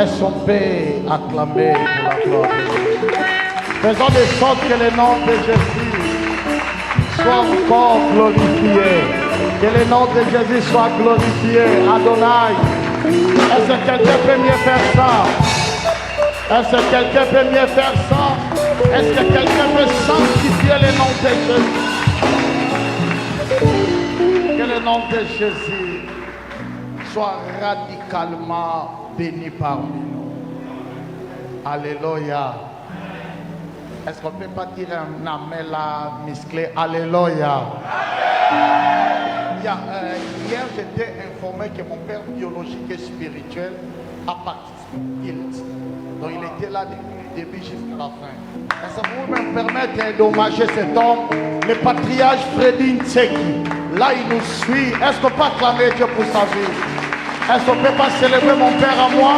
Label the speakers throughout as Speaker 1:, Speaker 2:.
Speaker 1: Est-ce qu'on peut acclamer pour la gloire de Dieu? Faisons de sorte que le nom de Jésus soit encore glorifié. Que le nom de Jésus soit glorifié. Adonai. Est-ce que quelqu'un peut mieux faire ça? Est-ce que quelqu'un peut mieux faire ça? Est-ce que quelqu'un peut sanctifier le nom de Jésus? Que le nom de Jésus soit radicalement béni parmi nous. Alléluia. Est-ce qu'on ne peut pas dire un amen là, musclé? Alléluia. Hier, j'étais informé que mon père biologique et spirituel a participé. Donc il était là depuis le début jusqu'à la fin. Est-ce que vous me permettez d'hommager cet homme, le patriarche Freddy Ntseki? Là, il nous suit. Est-ce qu'on peut acclamer Dieu pour sa vie? Est-ce qu'on ne peut pas célébrer mon père à moi?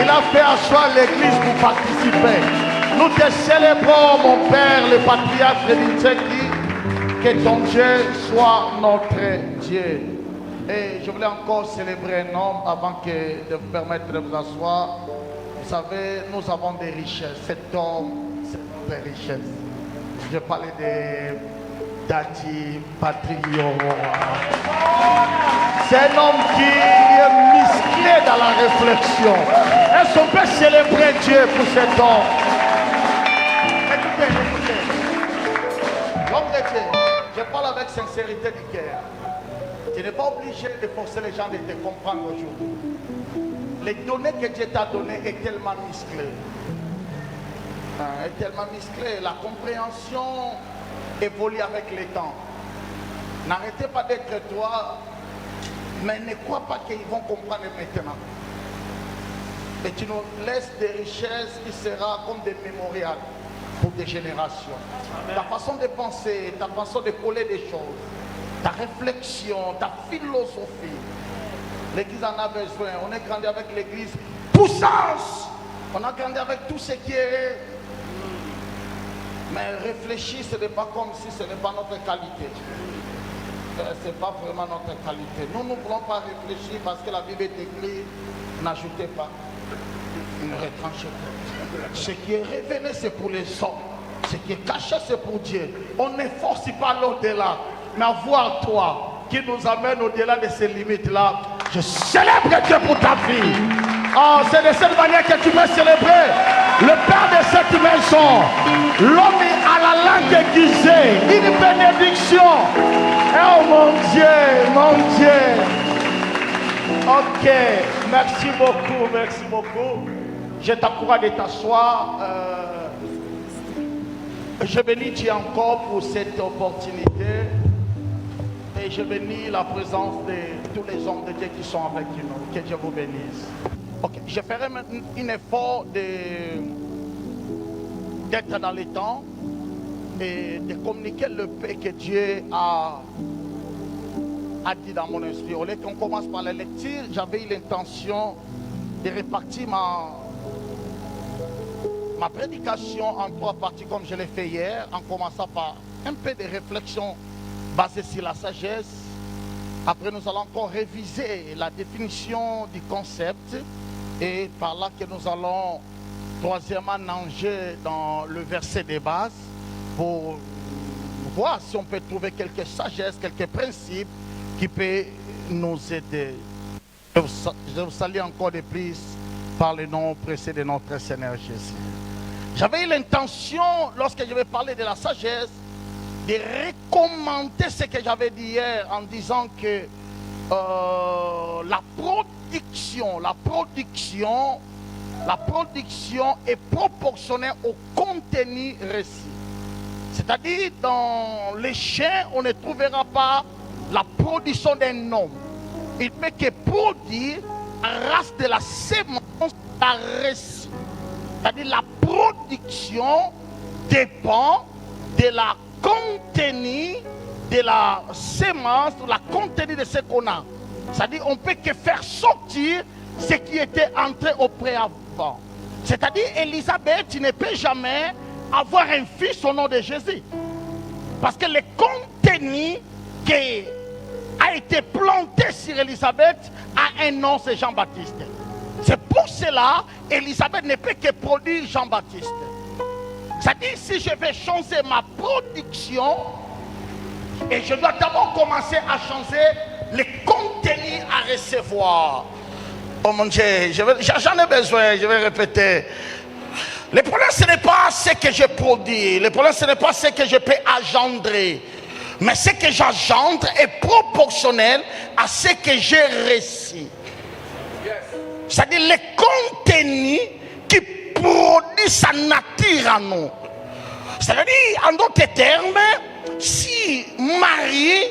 Speaker 1: Il a fait asseoir l'église pour participer. Nous te célébrons, mon père, le patriarche Freddy Ntseki. Que ton Dieu soit notre Dieu. Et je voulais encore célébrer un homme avant de vous permettre de vous asseoir. Vous savez, nous avons des richesses. Cet homme, c'est des richesses. Je parlais de Dati Patrick Yorora. C'est un homme qui est musclé dans la réflexion. Est-ce qu'on peut célébrer Dieu pour cet homme? Écoutez. L'homme de Dieu, je parle avec sincérité du cœur. Tu n'es pas obligé de forcer les gens de te comprendre aujourd'hui. Les données que Dieu t'a données est tellement musclées. Est tellement musclée. La compréhension évolue avec le temps. N'arrêtez pas d'être toi, mais ne crois pas qu'ils vont comprendre maintenant. Et tu nous laisses des richesses qui seront comme des mémorials pour des générations. Ta façon de penser, ta façon de coller des choses, ta réflexion, ta philosophie. L'église en a besoin. On est grandi avec l'église puissance. On a grandi avec tout ce qui est. Mais réfléchir, ce n'est pas comme si ce n'est pas notre qualité. Ce n'est pas vraiment notre qualité. Nous ne voulons pas réfléchir parce que la Bible est écrite. N'ajoutez pas. Ne retranchez pas. Ce qui est révélé, c'est pour les hommes. Ce qui est caché, c'est pour Dieu. On ne force pas l'au-delà. Mais avoir toi qui nous amène au-delà de ces limites-là, je célèbre Dieu pour ta vie. Oh, c'est de cette manière que tu veux célébrer le Père de cette maison. L'homme à la langue aiguisée, une bénédiction. Oh mon Dieu, mon Dieu. Ok, merci beaucoup, merci beaucoup. Je t'encourage de t'asseoir. Je bénis Dieu encore pour cette opportunité. Et je bénis la présence de tous les hommes de Dieu qui sont avec nous. Que Dieu vous bénisse. Ok, je ferai maintenant un effort d'être dans le temps et de communiquer le paix que Dieu a dit dans mon esprit. Au lieu qu'on commence par la lecture, j'avais eu l'intention de répartir ma prédication en 3 parties comme je l'ai fait hier, en commençant par un peu de réflexion basée sur la sagesse. Après, nous allons encore réviser la définition du concept et par là que nous allons troisièmement nager dans le verset de base pour voir si on peut trouver quelques sagesses, quelques principes qui peuvent nous aider. Je vous salue encore de plus par le nom précieux de notre Seigneur Jésus. J'avais eu l'intention, lorsque je vais parler de la sagesse, de recommander ce que j'avais dit hier en disant que la production est proportionnelle au contenu reçu. C'est-à-dire, dans les chiens, on ne trouvera pas la production d'un homme. Il peut que produire en race de la sémence la reçu. C'est-à-dire, la production dépend de la contenu de la sémence, de la contenu de ce qu'on a. C'est-à-dire, on ne peut que faire sortir ce qui était entré au préalable. C'est-à-dire, Élisabeth ne peut jamais avoir un fils au nom de Jésus. Parce que le contenu qui a été planté sur Élisabeth a un nom, c'est Jean-Baptiste. C'est pour cela Élisabeth ne peut que produire Jean-Baptiste. C'est-à-dire, si je vais changer ma production, et je dois d'abord commencer à changer le contenu à recevoir. Oh mon Dieu, j'en ai besoin, je vais répéter. Le problème, ce n'est pas ce que je produis. Le problème, ce n'est pas ce que je peux engendrer. Mais ce que j'engendre est proportionnel à ce que j'ai reçu. C'est-à-dire le contenu qui produit sa nature en nous. C'est-à-dire, en d'autres termes, si Marie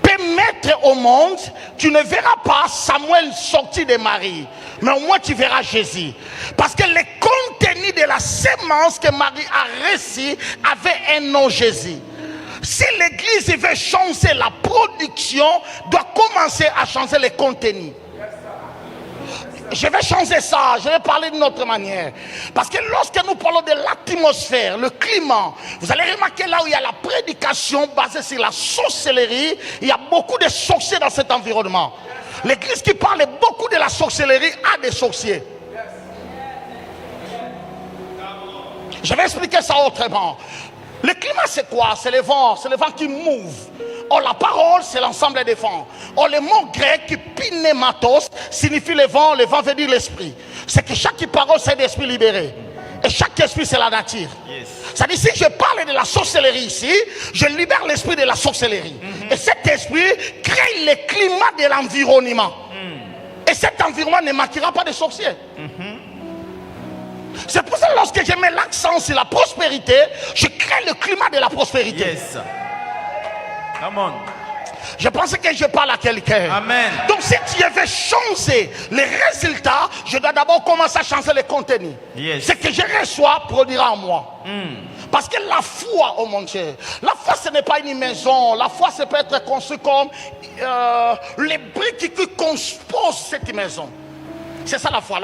Speaker 1: peut mettre au monde, tu ne verras pas Samuel sorti de Marie, mais au moins tu verras Jésus. Parce que le contenu de la sémence que Marie a reçu avait un nom, Jésus. Si l'église veut changer la production, doit commencer à changer le contenu. Je vais changer ça, je vais parler d'une autre manière. Parce que lorsque nous parlons de l'atmosphère, le climat, vous allez remarquer là où il y a la prédication basée sur la sorcellerie, il y a beaucoup de sorciers dans cet environnement. L'église qui parle beaucoup de la sorcellerie a des sorciers. Je vais expliquer ça autrement. Le climat, c'est quoi? C'est le vent qui move. Or, la parole, c'est l'ensemble des vents. Or, le mot grec, pneumatos, signifie le vent veut dire l'esprit. C'est que chaque parole, c'est l'esprit libéré. Et chaque esprit, c'est la nature. Yes. C'est-à-dire, si je parle de la sorcellerie ici, je libère l'esprit de la sorcellerie. Et cet esprit crée le climat de l'environnement. Et cet environnement ne manquera pas de sorciers. C'est pour ça que lorsque je mets l'accent sur la prospérité, je crée le climat de la prospérité. Yes. Come on. Je pense que je parle à quelqu'un. Amen. Donc si tu veux changer les résultats, je dois d'abord commencer à changer le contenu. Yes. Ce que je reçois produira en moi. Parce que la foi, oh mon Dieu, la foi ce n'est pas une maison. La foi ça peut être construit comme les briques qui composent cette maison. C'est ça la foi.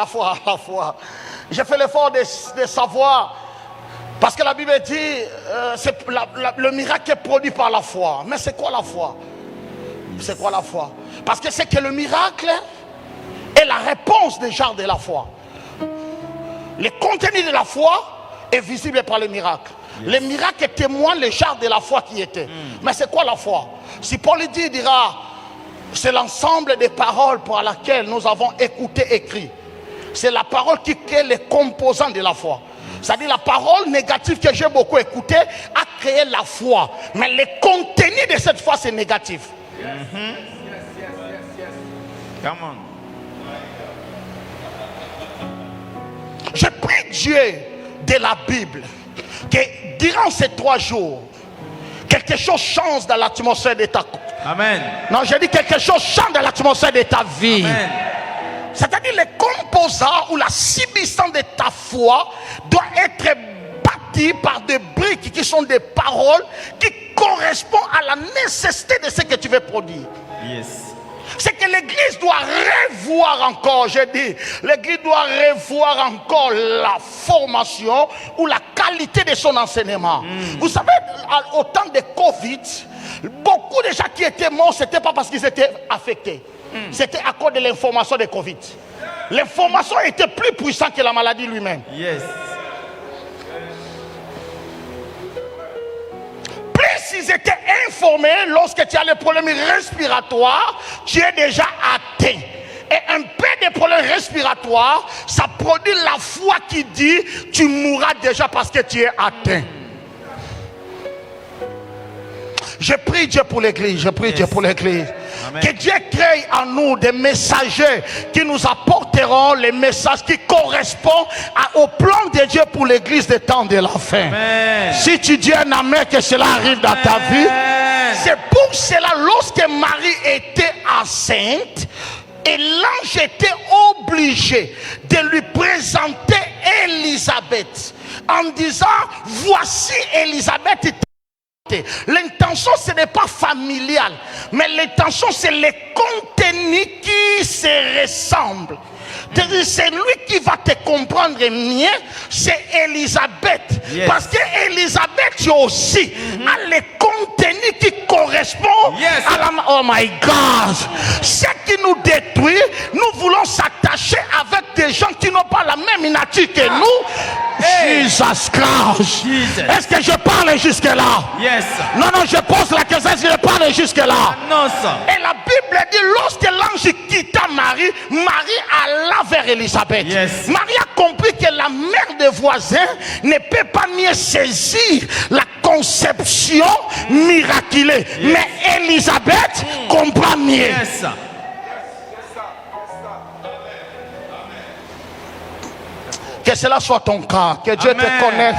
Speaker 1: J'ai fait l'effort de savoir, parce que la Bible dit le miracle est produit par la foi. Mais c'est quoi la foi? C'est quoi la foi? Parce que c'est que le miracle est la réponse déjà de la foi. Le contenu de la foi est visible par le miracle. Yes. Le miracle témoigne le genre de la foi qui était. Mais c'est quoi la foi? Si Paul dit, il dira, c'est l'ensemble des paroles pour lesquelles nous avons écouté, écrit. C'est la parole qui crée les composants de la foi. C'est-à-dire la parole négative que j'ai beaucoup écoutée a créé la foi. Mais le contenu de cette foi, c'est négatif. Come on. Je prie Dieu de la Bible que durant ces 3 jours, quelque chose change dans l'atmosphère de ta
Speaker 2: Amen.
Speaker 1: Non, j'ai dit quelque chose change dans l'atmosphère de ta vie.
Speaker 2: Amen.
Speaker 1: C'est-à-dire les composants ou la substance de ta foi doit être bâtie par des briques qui sont des paroles qui correspondent à la nécessité de ce que tu veux produire.
Speaker 2: Yes.
Speaker 1: C'est que l'église doit revoir encore, j'ai dit, l'église doit revoir encore la formation ou la qualité de son enseignement. Vous savez, au temps de Covid, beaucoup de gens qui étaient morts, ce n'était pas parce qu'ils étaient affectés. C'était à cause de l'information de Covid. L'information était plus puissante que la maladie lui-même.
Speaker 2: Yes.
Speaker 1: Plus ils étaient informés, lorsque tu as les problèmes respiratoires, tu es déjà atteint. Et un peu de problèmes respiratoires, ça produit la foi qui dit tu mourras déjà parce que tu es atteint. Je prie Dieu pour l'église, je prie Dieu pour l'église. Que Dieu crée en nous des messagers qui nous apporteront les messages qui correspondent au plan de Dieu pour l'église des temps de la fin.
Speaker 2: Amen.
Speaker 1: Si tu dis un amen, que cela arrive dans ta vie. C'est pour cela, lorsque Marie était enceinte, et l'ange était obligé de lui présenter Élisabeth en disant, voici Élisabeth. L'intention, ce n'est pas familial, mais l'intention, c'est les contenus qui se ressemblent. C'est lui qui va te comprendre mieux, c'est Élisabeth.
Speaker 2: Yes.
Speaker 1: Parce que Élisabeth aussi a les contenus qui correspondent à la... Oh my God! Ce qui nous détruit, nous voulons s'attacher avec des gens qui n'ont pas la même nature que nous. Jesus Christ! Est-ce que je parle jusque-là?
Speaker 2: Yes.
Speaker 1: Non, non, je pose la question, est-ce que je parle jusque-là?
Speaker 2: Non,
Speaker 1: et la Bible dit, lorsque l'ange quitta Marie, Marie alla vers Élisabeth.
Speaker 2: Yes.
Speaker 1: Marie a compris que la mère des voisins ne peut pas mieux saisir la conception miraculeuse. Mais Élisabeth comprend mieux.
Speaker 2: Yes.
Speaker 1: Que cela soit ton cas, que Dieu te connaisse.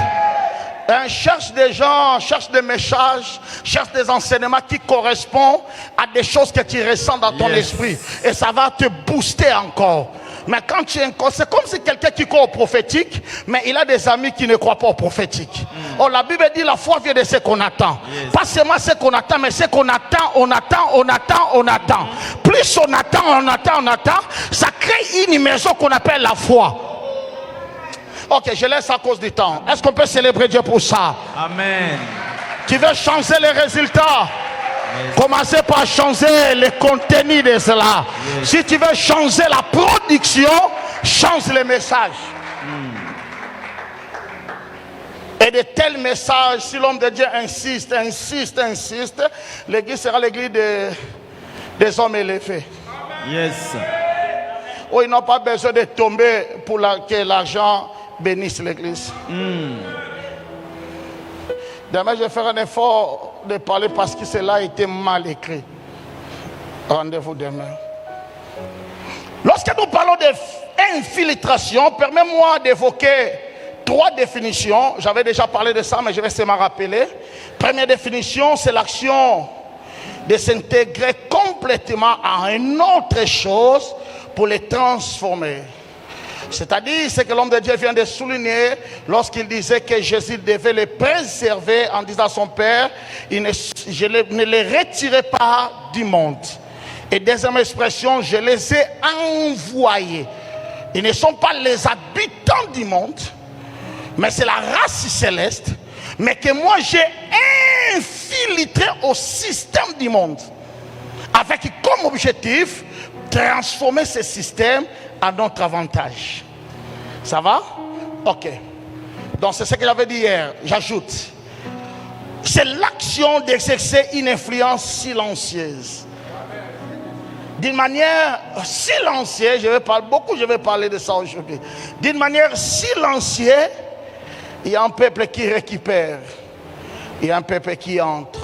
Speaker 1: Cherche des gens, cherche des messages, cherche des enseignements qui correspondent à des choses que tu ressens dans ton esprit. Et ça va te booster encore. Mais quand tu es encore, c'est comme si quelqu'un qui croit au prophétique, mais il a des amis qui ne croient pas au prophétique. Oh, la Bible dit la foi vient de ce qu'on attend. Pas seulement ce qu'on attend, mais ce qu'on attend, on attend. Plus on attend, ça crée une maison qu'on appelle la foi. Ok, je laisse à cause du temps. Est-ce qu'on peut célébrer Dieu pour ça?
Speaker 2: Amen.
Speaker 1: Tu veux changer les résultats? Commencez par changer le contenu de cela. Si tu veux changer la production, change les messages. Et de tels messages, si l'homme de Dieu insiste, l'église sera l'église des hommes élevés.
Speaker 2: Yes.
Speaker 1: Oh, ils n'ont pas besoin de tomber pour que l'argent bénisse l'église. Demain, je vais faire un effort de parler parce que cela a été mal écrit. Rendez-vous demain. Lorsque nous parlons d'infiltration, permets-moi d'évoquer 3 définitions. J'avais déjà parlé de ça, mais je vais seulement rappeler. Première définition, c'est l'action de s'intégrer complètement à une autre chose pour les transformer. C'est-à-dire ce que l'homme de Dieu vient de souligner lorsqu'il disait que Jésus devait les préserver en disant à son Père, je ne les retirerai pas du monde. Et deuxième expression, je les ai envoyés. Ils ne sont pas les habitants du monde, mais c'est la race céleste, mais que moi j'ai infiltré au système du monde, avec comme objectif transformer ce système à notre avantage. Ça va? Ok. Donc c'est ce que j'avais dit hier. J'ajoute. C'est l'action d'exercer une influence silencieuse. D'une manière silencieuse, je vais parler de ça aujourd'hui. D'une manière silencieuse, il y a un peuple qui récupère. Il y a un peuple qui entre.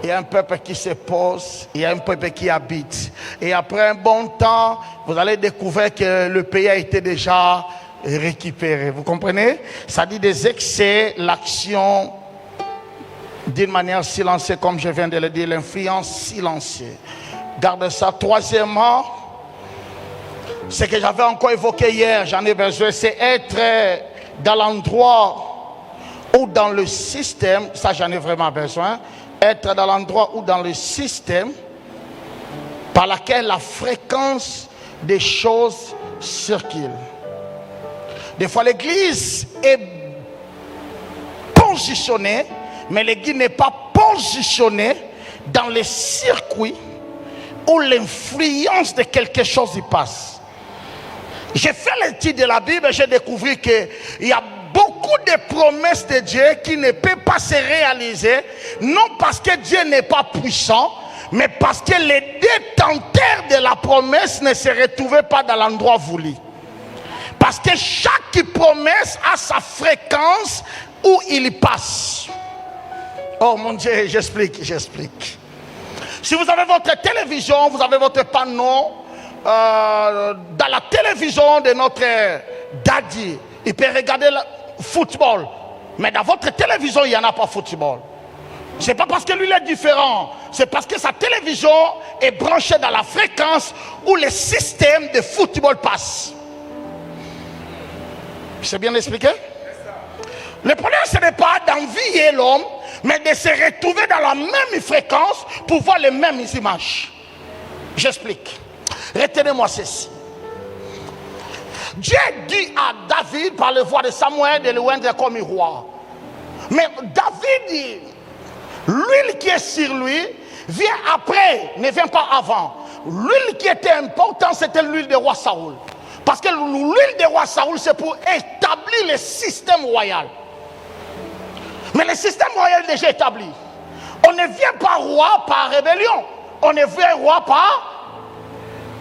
Speaker 1: Il y a un peuple qui se pose, il y a un peuple qui habite. Et après un bon temps, vous allez découvrir que le pays a été déjà récupéré. Vous comprenez? Ça dit des excès, l'action d'une manière silencieuse, comme je viens de le dire, l'influence silencieuse. Garde ça. Troisièmement, ce que j'avais encore évoqué hier, j'en ai besoin, c'est être dans l'endroit ou dans le système, ça j'en ai vraiment besoin, être dans l'endroit ou dans le système par lequel la fréquence des choses circule. Des fois l'église est positionnée, mais l'église n'est pas positionnée dans les circuits où l'influence de quelque chose y passe. J'ai fait l'étude de la Bible et j'ai découvert qu'il y a beaucoup de promesses de Dieu qui ne peuvent pas se réaliser, non parce que Dieu n'est pas puissant, mais parce que les détenteurs de la promesse ne se retrouvaient pas dans l'endroit voulu. Parce que chaque promesse a sa fréquence où il passe. Oh mon Dieu, j'explique. Si vous avez votre télévision, vous avez votre panneau, dans la télévision de notre daddy, il peut regarder le football. Mais dans votre télévision, il n'y en a pas football. Ce n'est pas parce que lui est différent. C'est parce que sa télévision est branchée dans la fréquence où le système de football passe. C'est bien expliqué? Le problème, ce n'est pas d'envier l'homme, mais de se retrouver dans la même fréquence pour voir les mêmes images. J'explique. Retenez-moi ceci. Dieu dit à David par le voix de Samuel de le oindre comme roi. Mais David dit, l'huile qui est sur lui vient après, ne vient pas avant. L'huile qui était importante, c'était l'huile de roi Saoul. Parce que l'huile de roi Saoul, c'est pour établir le système royal. Mais le système royal est déjà établi. On ne vient pas roi par rébellion. On ne vient roi par...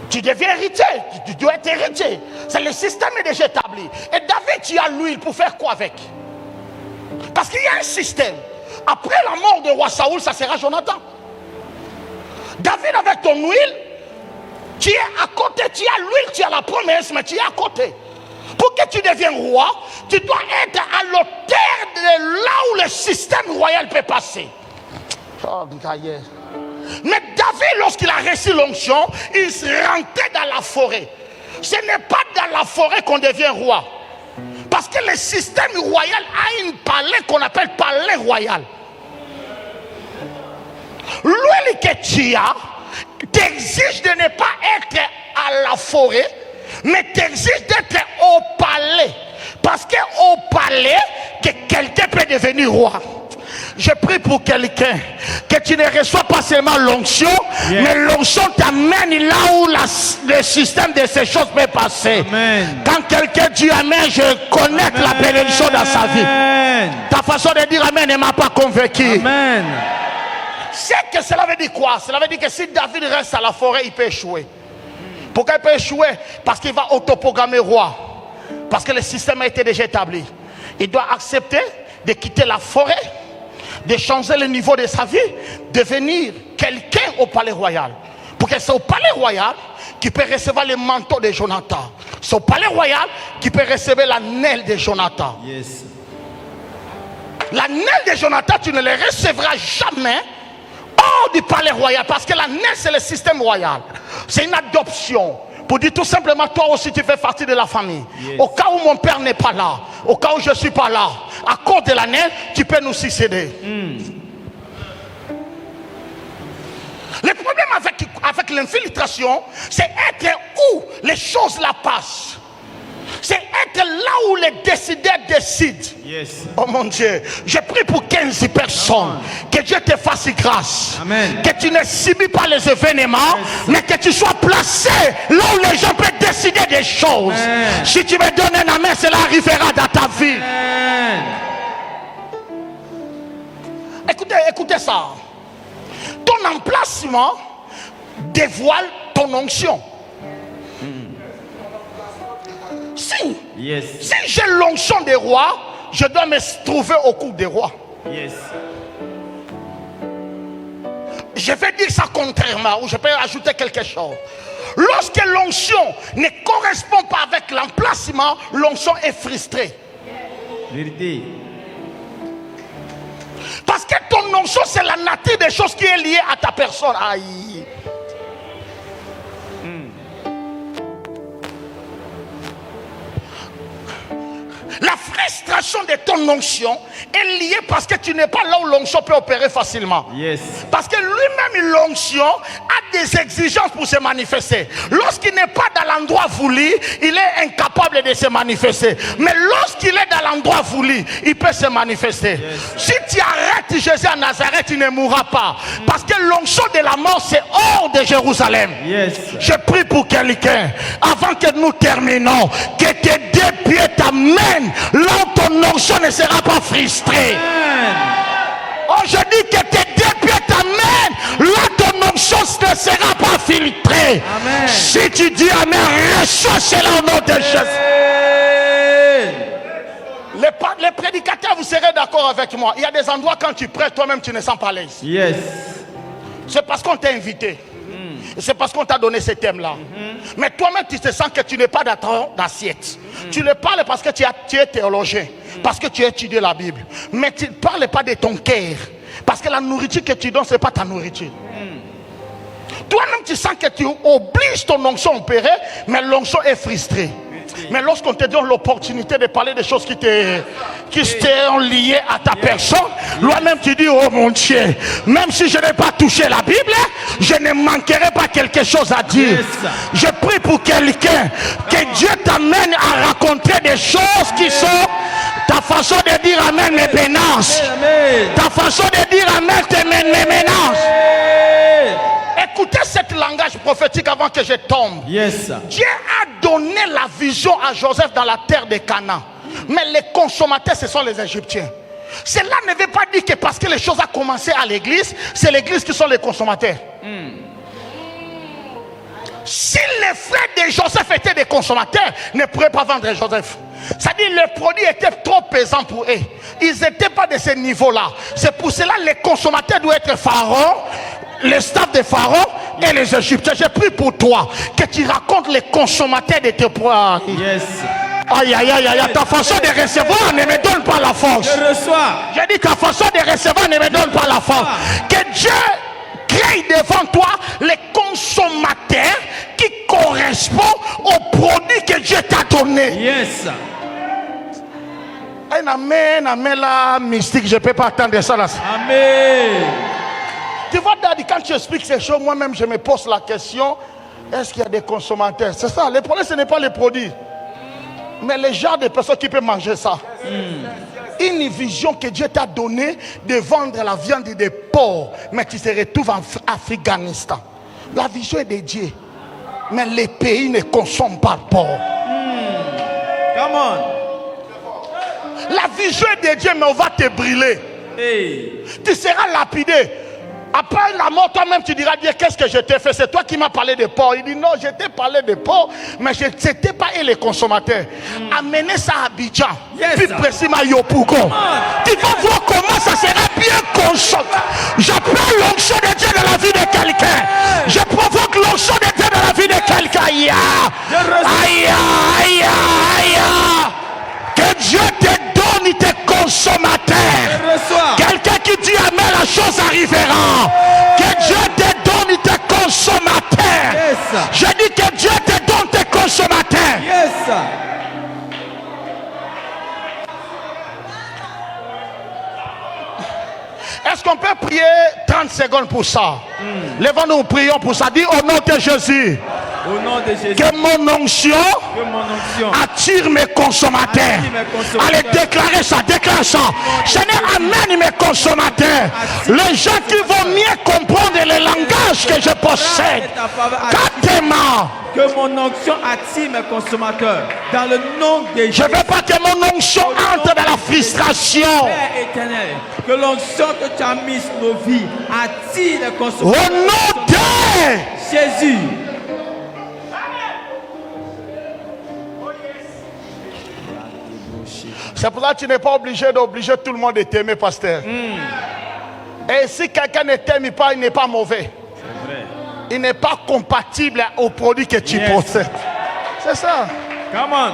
Speaker 1: Tu deviens héritier. Tu dois être héritier. C'est le système est déjà établi. Et David, tu as l'huile pour faire quoi avec? Parce qu'il y a un système. Après la mort de roi Saoul, ça sera Jonathan. David, avec ton huile, tu es à côté. Tu as l'huile, tu as la promesse, mais tu es à côté. Pour que tu deviennes roi, tu dois être à l'auteur de là où le système royal peut passer. Oh, mais David, lorsqu'il a reçu l'onction, il se rentrait dans la forêt. Ce n'est pas dans la forêt qu'on devient roi. Parce que le système royal a une palais qu'on appelle palais royal. L'huile que tu as t'exige de ne pas être à la forêt, mais t'exige d'être au palais. Parce qu'au palais, que quelqu'un peut devenir roi. Je prie pour quelqu'un que tu ne reçois pas seulement l'onction, mais l'onction t'amène là où le système de ces choses peut passer. Amen. Quand quelqu'un dit Amen, je connecte la bénédiction dans sa vie. Ta façon de dire Amen ne m'a pas convaincu. Amen. C'est que cela veut dire quoi? Cela veut dire que si David reste à la forêt, il peut échouer. Pourquoi il peut échouer? Parce qu'il va autoprogrammer roi. Parce que le système a été déjà établi. Il doit accepter de quitter la forêt, de changer le niveau de sa vie, devenir quelqu'un au palais royal. Pour que c'est au palais royal qui peut recevoir le manteau de Jonathan. C'est au palais royal qui peut recevoir la naile de Jonathan. Yes. La naile de Jonathan, tu ne la recevras jamais hors du palais royal. Parce que la naile, c'est le système royal. C'est une adoption. Pour dire tout simplement, toi aussi tu fais partie de la famille. Yes. Au cas où mon père n'est pas là, au cas où je ne suis pas là, à cause de la naine, tu peux nous succéder. Le problème avec l'infiltration, c'est être où les choses la passent. C'est être là où les décideurs décident. Yes. Oh mon Dieu, je prie pour 15 personnes. Que Dieu te fasse grâce. Amen. Que tu ne subis pas les événements, mais que tu sois placé là où les gens peuvent décider des choses. Amen. Si tu me donnes un amen, cela arrivera dans ta vie. Amen. Écoutez ça. Ton emplacement dévoile ton onction. Si j'ai l'onction des rois, je dois me trouver au cou des rois. Yes. Je vais dire ça contrairement, ou je peux ajouter quelque chose. Lorsque l'onction ne correspond pas avec l'emplacement, l'onction est frustrée. Vérité. Parce que ton onction, c'est la nature des choses qui est liée à ta personne. Aïe. La frustration de ton onction est liée parce que tu n'es pas là où l'onction peut opérer facilement.
Speaker 2: Yes.
Speaker 1: Parce que lui-même, l'onction a des exigences pour se manifester. Lorsqu'il n'est pas dans l'endroit voulu, il est incapable de se manifester. Mais lorsqu'il est dans l'endroit voulu, il peut se manifester.
Speaker 2: Yes.
Speaker 1: Si tu arrêtes Jésus à Nazareth, tu ne mourras pas. Parce que l'onction de la mort, c'est hors de Jérusalem.
Speaker 2: Yes.
Speaker 1: Je prie pour quelqu'un, avant que nous terminons, que tes deux pieds t'amènent là où ton onction ne sera pas frustrée.
Speaker 2: Amen.
Speaker 1: Oh, je dis que tes deux pieds t'amènent là où ton onction ne sera pas filtrée.
Speaker 2: Amen.
Speaker 1: Si tu dis Amen, reçois cela au nom de Jésus. Les prédicateurs, vous serez d'accord avec moi. Il y a des endroits quand tu prêtes, toi-même tu ne sens pas l'aise.
Speaker 2: Yes.
Speaker 1: C'est parce qu'on t'a invité. C'est parce qu'on t'a donné ce thème-là. Mais toi-même, tu te sens que tu n'es pas dans ton assiette. Tu ne parles parce que tu es théologien, parce que tu as étudié la Bible. Mais tu ne parles pas de ton cœur. Parce que la nourriture que tu donnes, ce n'est pas ta nourriture. Toi-même, tu sens que tu obliges ton onction à opérer, mais l'onction est frustrée. Mais lorsqu'on te donne l'opportunité de parler des choses qui sont liées à ta personne, toi-même tu dis, oh mon Dieu, même si je n'ai pas touché la Bible, je ne manquerai pas quelque chose à dire.
Speaker 2: Yes.
Speaker 1: Je prie pour quelqu'un, que Dieu t'amène à raconter des choses qui sont ta façon de dire Amen me pénance.
Speaker 2: Amen.
Speaker 1: Ta façon de dire Amen te ménage. Écoutez cette langage prophétique avant que je tombe.
Speaker 2: Yes.
Speaker 1: Dieu a donné la vision à Joseph dans la terre de Canaan. Mais les consommateurs, ce sont les Égyptiens. Cela ne veut pas dire que parce que les choses ont commencé à l'église, c'est l'église qui sont les consommateurs. Si les frères de Joseph étaient des consommateurs, ils ne pourraient pas vendre Joseph. C'est-à-dire que les produits étaient trop pesants pour eux. Ils n'étaient pas de ce niveau-là. C'est pour cela que les consommateurs doivent être Pharaon, le staff de Pharaon et les Égyptiens. Je prie pour toi que tu racontes les consommateurs de tes poids.
Speaker 2: Yes.
Speaker 1: Aïe, aïe, aïe, aïe, ta façon de recevoir ne me donne pas la force.
Speaker 2: Je reçois.
Speaker 1: J'ai dit ta façon de recevoir ne me donne pas la force. Que Dieu crée devant toi les consommateurs qui correspondent aux produits que Dieu t'a donné.
Speaker 2: Yes.
Speaker 1: Un amen, amen là, mystique, je ne peux pas attendre ça là.
Speaker 2: Amen.
Speaker 1: Tu vois, Daddy, quand tu expliques ces choses, moi-même je me pose la question, est-ce qu'il y a des consommateurs? C'est ça, le problème ce n'est pas les produits, mais les genres de personnes qui peuvent manger ça. Une vision que Dieu t'a donnée de vendre la viande des porcs, mais tu te retrouves en Afghanistan. La vision est de Dieu, mais les pays ne consomment pas de porc.
Speaker 2: Come on.
Speaker 1: La vision est de Dieu, mais on va te brûler.
Speaker 2: Hey.
Speaker 1: Tu seras lapidé. Après la mort, toi-même, tu diras, Dieu, qu'est-ce que je t'ai fait? C'est toi qui m'as parlé de porc. Il dit, non, je t'ai parlé de porc, mais je n'étais pas et les consommateurs. Amenez ça à Abidjan.
Speaker 2: Yes.
Speaker 1: Puis précisément à Yopougon. Tu vas voir comment ça sera bien consommé. J'appelle l'onction de Dieu dans la vie de quelqu'un. Je provoque l'onction de Dieu dans la vie de quelqu'un. Aïe, aïe, aïe, aïe. Que Dieu te donne tes consommateurs. Quelqu'un qui dit Amen, la chose arrivera. Que Dieu te donne tes consommateurs.
Speaker 2: Yes.
Speaker 1: Je dis que Dieu te donne tes consommateurs.
Speaker 2: Yes.
Speaker 1: Est-ce qu'on peut prier 30 secondes pour ça? Levons-nous, prions pour ça. Dis au nom de Jésus.
Speaker 2: Au nom de Jésus.
Speaker 1: Que mon onction attire mes consommateurs. Allez, déclarez ça, déclare ça. Seigneur, amène mes consommateurs. Les gens qui vont mieux comprendre le langage que je possède. Katema.
Speaker 2: Que mon onction attire mes consommateurs. Dans le nom de Jésus.
Speaker 1: Je ne veux pas que mon onction entre dans la frustration.
Speaker 2: Père éternel, que l'onction que tu as mise sur nos vies attire les consommateurs.
Speaker 1: Au nom de
Speaker 2: Jésus.
Speaker 1: C'est pour ça que tu n'es pas obligé d'obliger tout le monde de t'aimer, pasteur. Et si quelqu'un ne t'aime pas, il n'est pas mauvais.
Speaker 2: C'est vrai.
Speaker 1: Il n'est pas compatible au produit que tu possèdes. C'est ça.
Speaker 2: Come on.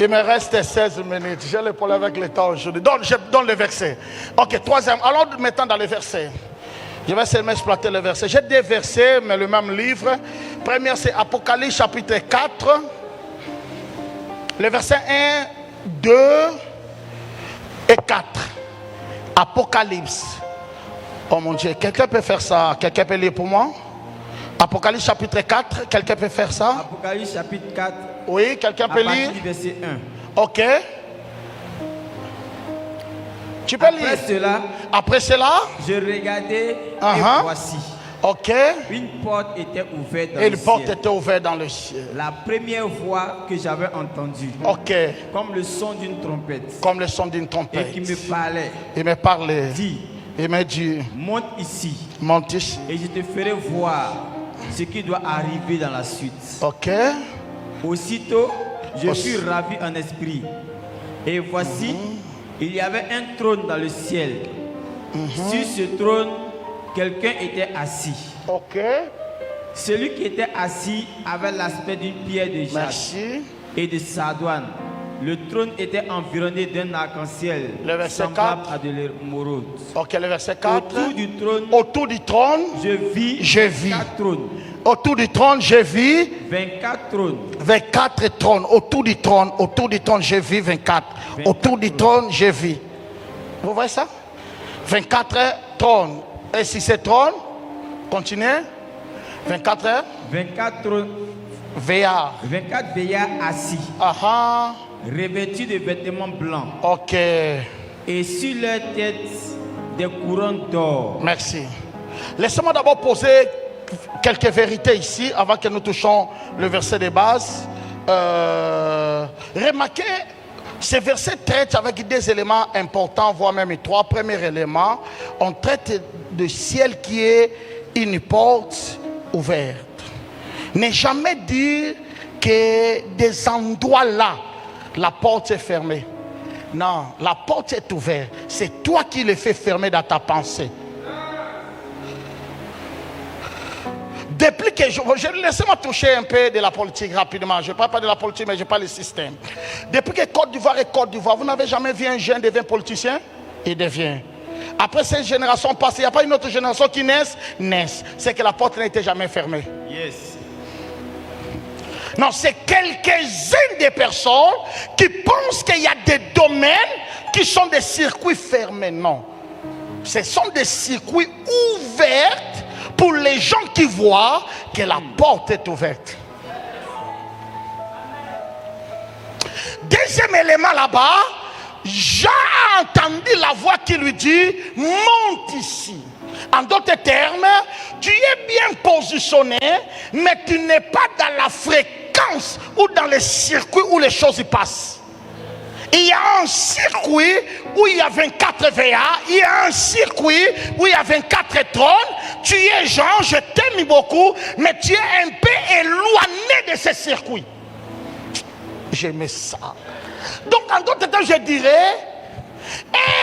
Speaker 1: Il me reste 16 minutes. J'ai le problème avec le temps aujourd'hui. Donc, je donne le verset. Ok, troisième. Allons maintenant dans les versets. Je vais seulement exploiter le verset. J'ai deux versets, mais le même livre. Premier, c'est Apocalypse chapitre 4. Le verset 1, 2 et 4. Apocalypse. Oh mon Dieu, quelqu'un peut faire ça? Quelqu'un peut lire pour moi? Apocalypse chapitre 4, quelqu'un peut faire ça?
Speaker 2: Apocalypse chapitre 4.
Speaker 1: Oui, quelqu'un peut lire?
Speaker 2: À partir du verset 1.
Speaker 1: Ok. Tu peux lire. Après cela,
Speaker 2: je regardais et voici.
Speaker 1: Ok.
Speaker 2: Une porte était ouverte dans
Speaker 1: et
Speaker 2: le
Speaker 1: une porte
Speaker 2: ciel.
Speaker 1: était ouverte dans le ciel.
Speaker 2: La première voix que j'avais entendue.
Speaker 1: Ok.
Speaker 2: Comme le son d'une trompette.
Speaker 1: Comme le son d'une trompette.
Speaker 2: Et qui me parlait.
Speaker 1: Il me parlait.
Speaker 2: Dit.
Speaker 1: Il me dit.
Speaker 2: Monte ici.
Speaker 1: Monte ici.
Speaker 2: Et je te ferai voir ce qui doit arriver dans la suite.
Speaker 1: Ok.
Speaker 2: Aussitôt, je fus ravi en esprit. Et voici, il y avait un trône dans le ciel. Sur ce trône, quelqu'un était assis.
Speaker 1: Ok.
Speaker 2: Celui qui était assis avait l'aspect d'une pierre de jaspe et de sardoine. Le trône était environné d'un arc-en-ciel semblable à de l'émeraude.
Speaker 1: Ok, le verset 4.
Speaker 2: Autour du trône, je vis
Speaker 1: 24 trônes. Autour du trône, je vis
Speaker 2: 24 trônes.
Speaker 1: 24 trônes. Autour du trône, je vis 24. Autour du trône, je vis. Vous voyez ça? 24 trônes. Et si c'est trône, continuez. 24 heures.
Speaker 2: 24 trônes.
Speaker 1: Veillards.
Speaker 2: 24 veillards assis. Revêtus de vêtements blancs.
Speaker 1: Ok.
Speaker 2: Et sur leur tête, des couronnes d'or.
Speaker 1: Merci. Laissez-moi d'abord poser quelques vérités ici avant que nous touchions le verset de base. Remarquez, ces versets traitent avec des éléments importants, voire même trois. Premier élément, on traite de ciel qui est une porte ouverte. Ne jamais dire que des endroits là, la porte est fermée. Non, la porte est ouverte. C'est toi qui le fais fermer dans ta pensée. Depuis que laissez-moi toucher un peu de la politique rapidement. Je ne parle pas de la politique, mais je parle du système. Depuis que Côte d'Ivoire est Côte d'Ivoire, vous n'avez jamais vu un jeune devenir politicien? Il devient. Après cette génération passée, il n'y a pas une autre génération qui naît. C'est que la porte n'était jamais fermée.
Speaker 2: Yes.
Speaker 1: Non, c'est quelques-unes des personnes qui pensent qu'il y a des domaines qui sont des circuits fermés. Non. Ce sont des circuits ouverts pour les gens qui voient que la porte est ouverte. Deuxième élément là-bas, j'ai entendu la voix qui lui dit « Monte ici ». En d'autres termes, tu es bien positionné, mais tu n'es pas dans la fréquence ou dans le circuit où les choses y passent. Il y a un circuit où il y a 24 VA, il y a un circuit où il y a 24 trônes. Tu es Jean, je t'aime beaucoup, mais tu es un peu éloigné de ce circuit. J'aimais ça. Donc en d'autres termes, je dirais,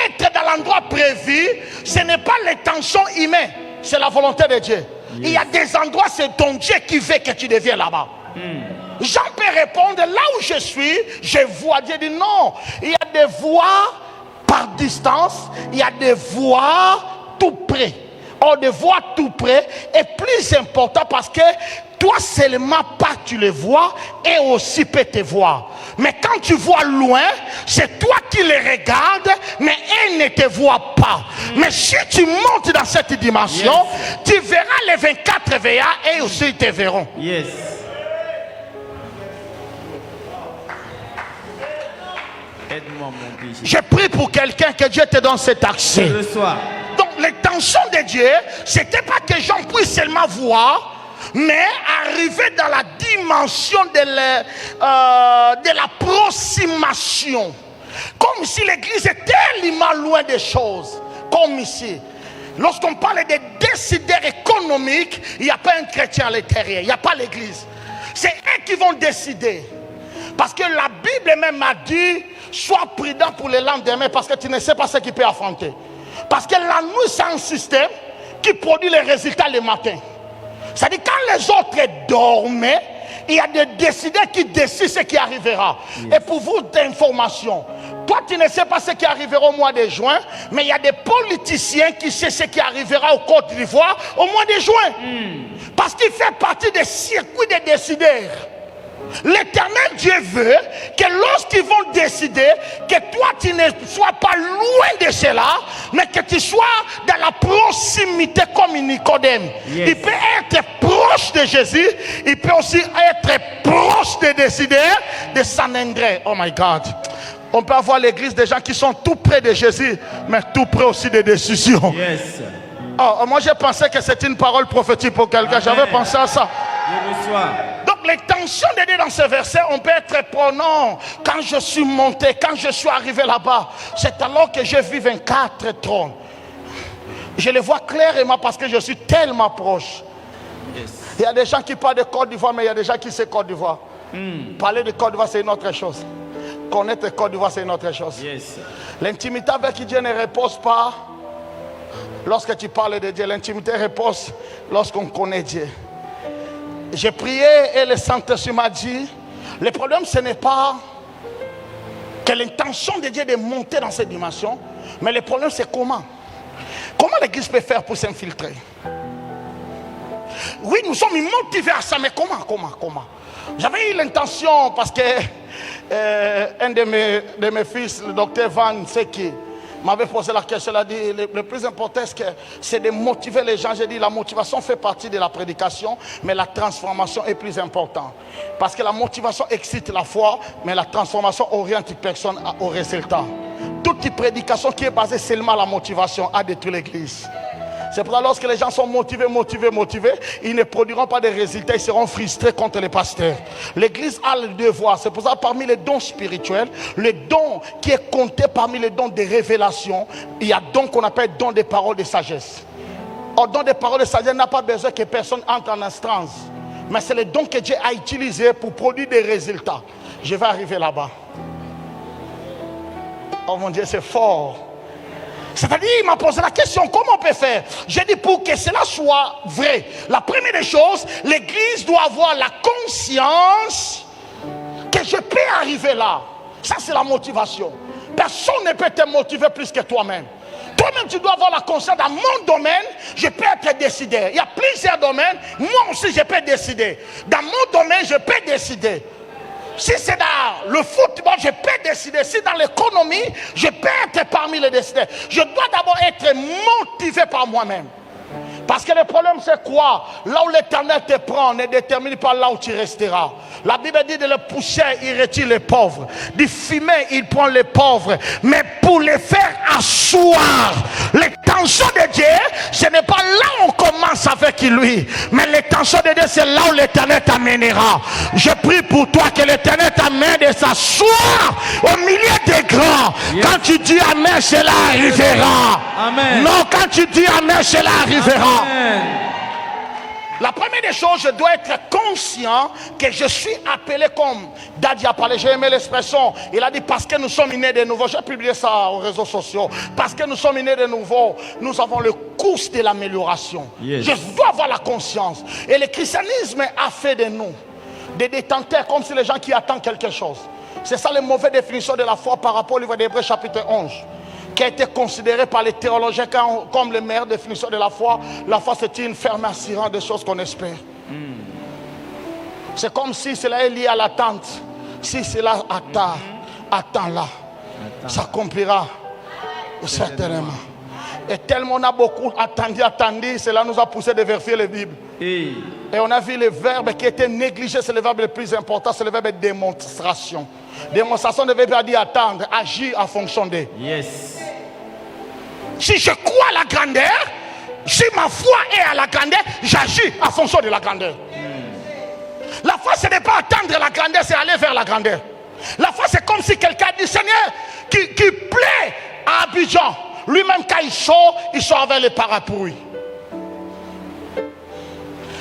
Speaker 1: être dans l'endroit prévu, ce n'est pas l'intention humaine, c'est la volonté de Dieu. Yes. Il y a des endroits, c'est ton Dieu qui veut que tu deviennes là-bas. Jean peut répondre, là où je suis, je vois. Dieu dit non, il y a des voies par distance, il y a des voies tout près. Or, des voies tout près est plus important parce que toi seulement pas tu les vois et aussi peut te voir. Mais quand tu vois loin, c'est toi qui les regardes, mais elles ne te voient pas. Mais si tu montes dans cette dimension, tu verras les 24 VA et aussi ils te verront.
Speaker 2: Yes. Aide-moi, mon péché.
Speaker 1: Je prie pour quelqu'un que Dieu te donne cet accès.
Speaker 2: Le soir.
Speaker 1: Donc l'intention de Dieu, c'était pas que les gens puissent seulement voir, mais arriver dans la dimension de l'approximation. Comme si l'église est tellement loin des choses. Comme ici. Lorsqu'on parle des décideurs économiques, il n'y a pas un chrétien à l'intérieur. Il n'y a pas l'église. C'est eux qui vont décider. Parce que la Bible même a dit, sois prudent pour le lendemain parce que tu ne sais pas ce qui peut affronter. Parce que la nuit, c'est un système qui produit les résultats le matin. C'est-à-dire quand les autres dormaient, il y a des décideurs qui décident ce qui arrivera. Et pour vous d'information, toi tu ne sais pas ce qui arrivera au mois de juin, mais il y a des politiciens qui savent ce qui arrivera au Côte d'Ivoire au mois de juin. Parce qu'il fait partie des circuits des décideurs. L'Éternel Dieu veut que lorsqu'ils vont décider, que toi tu ne sois pas loin de cela, mais que tu sois dans la proximité comme Nicodème. Il peut être proche de Jésus, il peut aussi être proche des décideurs de Saint André. Oh my God. On peut avoir l'église des gens qui sont tout près de Jésus, mais tout près aussi des décisions. Oh, moi j'ai pensé que c'était une parole prophétique pour quelqu'un. J'avais pensé à ça.
Speaker 2: Je reçois.
Speaker 1: Donc l'intention de Dieu dans ce verset, on peut être prenant. Quand je suis monté, quand je suis arrivé là-bas, c'est alors que je vis 24 trônes. Je les vois clairement parce que je suis tellement proche. Il y a des gens qui parlent de Côte d'Ivoire, mais il y a des gens qui savent Côte d'Ivoire. Parler de Côte d'Ivoire, c'est une autre chose. Connaître Côte d'Ivoire, c'est une autre chose. L'intimité avec Dieu ne repose pas lorsque tu parles de Dieu. L'intimité repose lorsqu'on connaît Dieu. J'ai prié et le Saint-Esprit m'a dit, le problème ce n'est pas que l'intention de Dieu est de monter dans cette dimension, mais le problème c'est comment. Comment l'église peut faire pour s'infiltrer? Oui, nous sommes motivés à ça, mais comment? J'avais eu l'intention parce que un de mes fils, le docteur Van Seki, m'avait posé la question. Il a dit, le plus important c'est de motiver les gens. J'ai dit, la motivation fait partie de la prédication, mais la transformation est plus importante. Parce que la motivation excite la foi, mais la transformation oriente personne au résultat. Toute prédication qui est basée seulement à la motivation a détruit l'église. C'est pour ça que lorsque les gens sont motivés, ils ne produiront pas de résultats, ils seront frustrés contre les pasteurs. L'église a le devoir. C'est pour ça que parmi les dons spirituels, le don qui est compté parmi les dons de révélation, il y a don qu'on appelle don des paroles de sagesse. Or, don des paroles de sagesse n'a pas besoin que personne entre en instance. Mais c'est le don que Dieu a utilisé pour produire des résultats. Je vais arriver là-bas. Oh mon Dieu, c'est fort. C'est-à-dire, il m'a posé la question, comment on peut faire? J'ai dit, pour que cela soit vrai, la première des choses, l'église doit avoir la conscience que je peux arriver là. Ça, c'est la motivation. Personne ne peut te motiver plus que toi-même. Toi-même, tu dois avoir la conscience, dans mon domaine, je peux être décideur. Il y a plusieurs domaines, moi aussi, je peux décider. Dans mon domaine, je peux décider. Si c'est dans le football, je peux décider. Si dans l'économie, je peux être parmi les décideurs. Je dois d'abord être motivé par moi-même. Parce que le problème c'est quoi? Là où l'Éternel te prend ne détermine pas là où tu resteras. La Bible dit de la poussière il retire les pauvres, du fumier il prend les pauvres, mais pour les faire asseoir. L'intention de Dieu, ce n'est pas là où on commence avec lui, mais l'intention de Dieu c'est là où l'Éternel t'amènera. Je prie pour toi que l'Éternel t'amène de s'asseoir au milieu des grands. Quand tu dis Amen, cela arrivera.
Speaker 2: Amen.
Speaker 1: Non, quand tu dis Amen, cela arrivera.
Speaker 2: Amen.
Speaker 1: La première des choses, je dois être conscient que je suis appelé comme Daddy a parlé. J'ai aimé l'expression. Il a dit parce que nous sommes nés de nouveau. J'ai publié ça aux réseaux sociaux. Parce que nous sommes nés de nouveau, nous avons le cours de l'amélioration. Je dois avoir la conscience. Et le christianisme a fait de nous des détenteurs comme si les gens qui attendent quelque chose. C'est ça la mauvaise définition de la foi par rapport au livre d'Hébreux chapitre 11. Qui a été considéré par les théologiens comme la meilleure définition de la foi. La foi, c'est une ferme assurance des choses qu'on espère. C'est comme si cela est lié à l'attente. Si cela attend là, ça accomplira certainement. Et tellement on a beaucoup attendu, cela nous a poussé de vérifier les Bibles. Et on a vu le verbe qui était négligé, c'est le verbe le plus important, c'est le verbe démonstration. Démonstration ne veut pas dire attendre, agir en fonction de. Si je crois à la grandeur, si ma foi est à la grandeur, j'agis en fonction de la grandeur. La foi, ce n'est pas attendre la grandeur, c'est aller vers la grandeur. La foi, c'est comme si quelqu'un dit Seigneur, qui plaît à Abidjan. Lui-même, quand il sort avec les parapluies.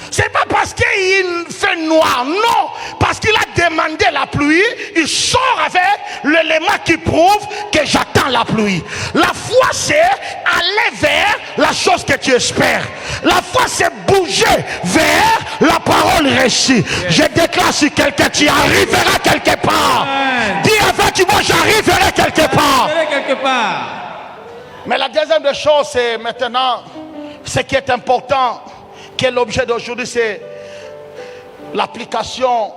Speaker 1: C'est pas parce qu'il fait noir, non, parce qu'il a demandé la pluie, il sort avec l'élément qui prouve que j'attends la pluie. La foi c'est aller vers la chose que tu espères. La foi c'est bouger
Speaker 3: bouger vers la parole réussie. Je déclare sur quelqu'un, tu arriveras quelque part. Dis avec moi, j'arriverai quelque part.
Speaker 2: Quelque part.
Speaker 1: Mais la deuxième des choses, c'est maintenant, ce qui est important, qui est l'objet d'aujourd'hui, c'est l'application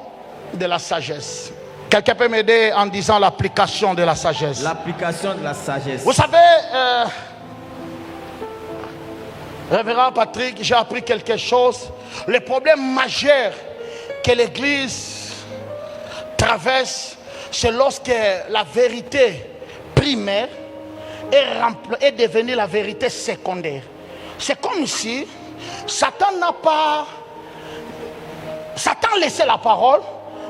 Speaker 1: de la sagesse. Quelqu'un peut m'aider en disant l'application de la sagesse.
Speaker 2: L'application de la sagesse.
Speaker 1: Vous savez, Révérend Patrick, j'ai appris quelque chose. Le problème majeur que l'Église traverse, c'est lorsque la vérité primaire est devenue la vérité secondaire. C'est comme si Satan n'a pas... Satan laissait la parole,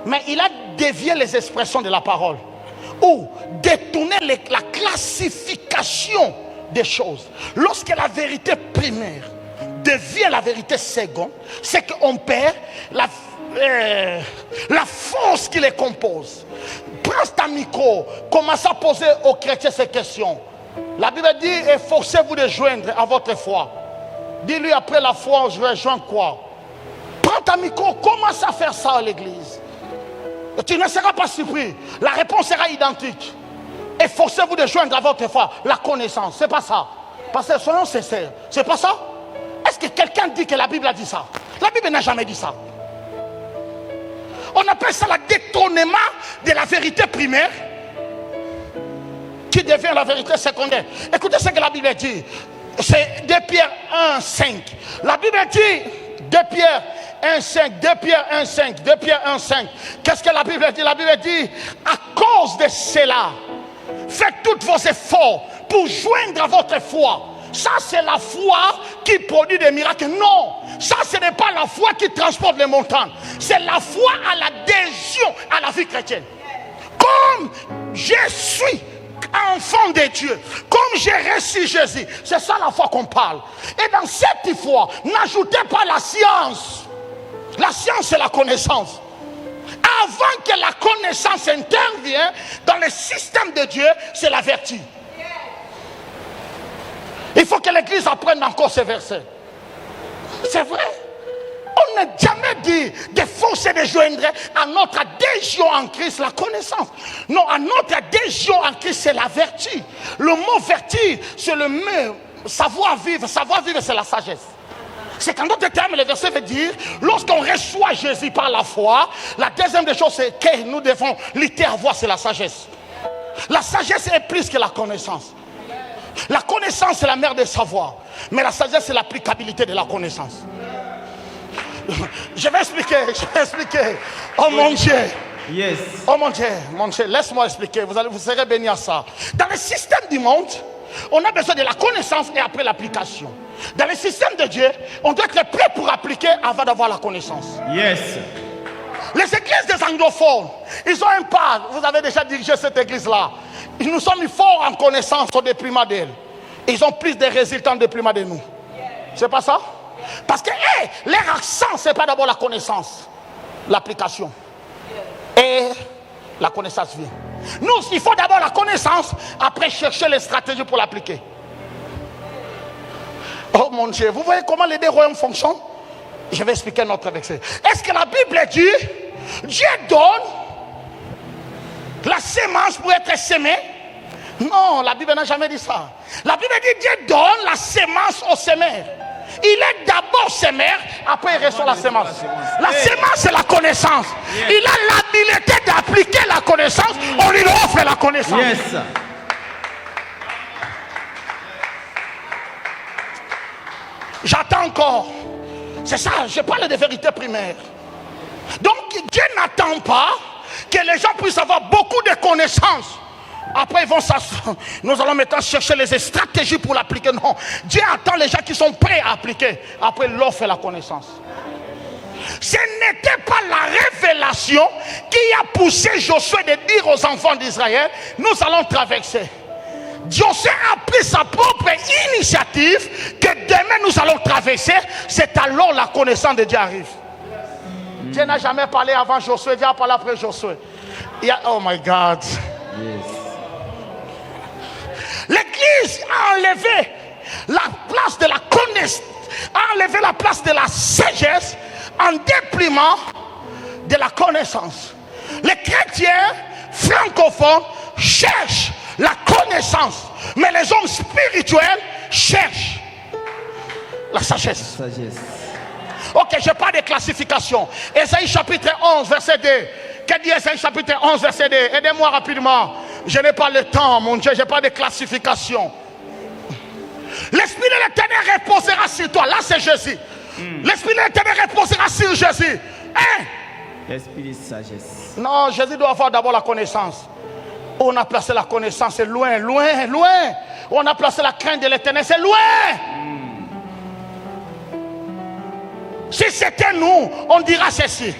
Speaker 1: mais il a dévié les expressions de la parole. Ou détourné la classification des choses. Lorsque la vérité primaire devient la vérité seconde, c'est qu'on perd la force qui les compose. Prends ta micro, commence à poser aux chrétiens ces questions. La Bible dit, efforcez-vous de joindre à votre foi. Dis-lui, après la foi, je vais joindre quoi? Prends ta micro, commence à faire ça à l'église. Et tu ne seras pas surpris. La réponse sera identique. Efforcez-vous de joindre à votre foi la connaissance. C'est pas ça. Parce que soyons sincères. C'est pas ça. Est-ce que quelqu'un dit que la Bible a dit ça? La Bible n'a jamais dit ça. On appelle ça le détournement de la vérité primaire qui devient la vérité secondaire. Écoutez ce que la Bible dit. C'est 2 Pierre 1, 5. La Bible dit 2 Pierre 1, 5, 2 Pierre 1, 5, 2 Pierre 1, 5. Qu'est-ce que la Bible dit? La Bible dit, à cause de cela, faites tous vos efforts pour joindre à votre foi. Ça, c'est la foi qui produit des miracles. Non, ça, ce n'est pas la foi qui transporte les montagnes. C'est la foi à l'adhésion à la vie chrétienne. Comme je suis enfant de Dieu, comme j'ai reçu Jésus, c'est ça la foi qu'on parle. Et dans cette foi, n'ajoutez pas la science. La science, c'est la connaissance. Avant que la connaissance intervienne dans le système de Dieu, c'est la vertu. Il faut que l'Église apprenne encore ces versets. C'est vrai. On n'a jamais dit de forcer de joindre à notre adhésion en Christ la connaissance. Non, à notre adhésion en Christ, c'est la vertu. Le mot vertu, c'est le mot savoir-vivre. Savoir-vivre, c'est la sagesse. C'est qu'en d'autres termes, le verset veut dire, lorsqu'on reçoit Jésus par la foi, la deuxième des choses c'est que nous devons lutter à voir, c'est la sagesse. La sagesse est plus que la connaissance. La connaissance, c'est la mère des savoirs. Mais la sagesse, c'est l'applicabilité de la connaissance. Je vais expliquer. Oh mon Dieu.
Speaker 2: Yes.
Speaker 1: Oh mon Dieu, laisse-moi expliquer. Vous serez bénis à ça. Dans le système du monde, on a besoin de la connaissance et après l'application. Dans le système de Dieu, on doit être prêt pour appliquer avant d'avoir la connaissance.
Speaker 2: Yes.
Speaker 1: Les églises des anglophones, ils ont un pas. Vous avez déjà dirigé cette église-là. Ils nous sont mis forts en connaissance au déploiement d'elle. Ils ont plus de résultats en déploiement de nous. C'est pas ça? Parce que leur accent, c'est pas d'abord la connaissance, l'application. Et la connaissance vient. Nous, il faut d'abord la connaissance, après chercher les stratégies pour l'appliquer. Oh mon Dieu, vous voyez comment les deux royaumes fonctionnent? Je vais expliquer notre verset. Est-ce que la Bible dit, Dieu donne la sémence pour être sémé? Non, la Bible n'a jamais dit ça. La Bible dit, Dieu donne la sémence au sémeur. Il est d'abord sémeur, après il reçoit la sémence. La sémence, c'est la connaissance. Il a l'habilité d'appliquer la connaissance, on lui offre la connaissance.
Speaker 2: Yes.
Speaker 1: J'attends encore. C'est ça, je parle de vérité primaire. Donc Dieu n'attend pas que les gens puissent avoir beaucoup de connaissances. Après ils vont s'asseoir. Nous allons maintenant chercher les stratégies pour l'appliquer. Non, Dieu attend les gens qui sont prêts à appliquer. Après l'offre et la connaissance. Ce n'était pas la révélation qui a poussé Josué de dire aux enfants d'Israël, nous allons traverser. Josué a pris sa propre initiative que demain nous allons traverser. C'est alors la connaissance de Dieu arrive. Dieu n'a jamais parlé avant Josué, Dieu a parlé après Josué. Oh my God.
Speaker 2: Yes.
Speaker 1: L'Église a enlevé la place de la connaissance,
Speaker 3: a enlevé la place de la sagesse en dépliment de la connaissance. Les chrétiens francophones cherchent la connaissance, mais les hommes spirituels cherchent la sagesse. Ok, je parle de classification. Ésaïe chapitre 11, verset 2. Que dit Ésaïe chapitre 11, verset 2? Aidez-moi rapidement. Je n'ai pas le temps, mon Dieu, je parle de classification. L'Esprit de l'Éternel reposera sur toi. Là, c'est Jésus. L'Esprit de l'Éternel reposera sur Jésus. Hein?
Speaker 2: L'esprit de sagesse.
Speaker 3: Non, Jésus doit avoir d'abord la connaissance. On a placé la connaissance, c'est loin, loin, loin. On a placé la crainte de l'Éternel, c'est loin. Si c'était nous, on dira ceci.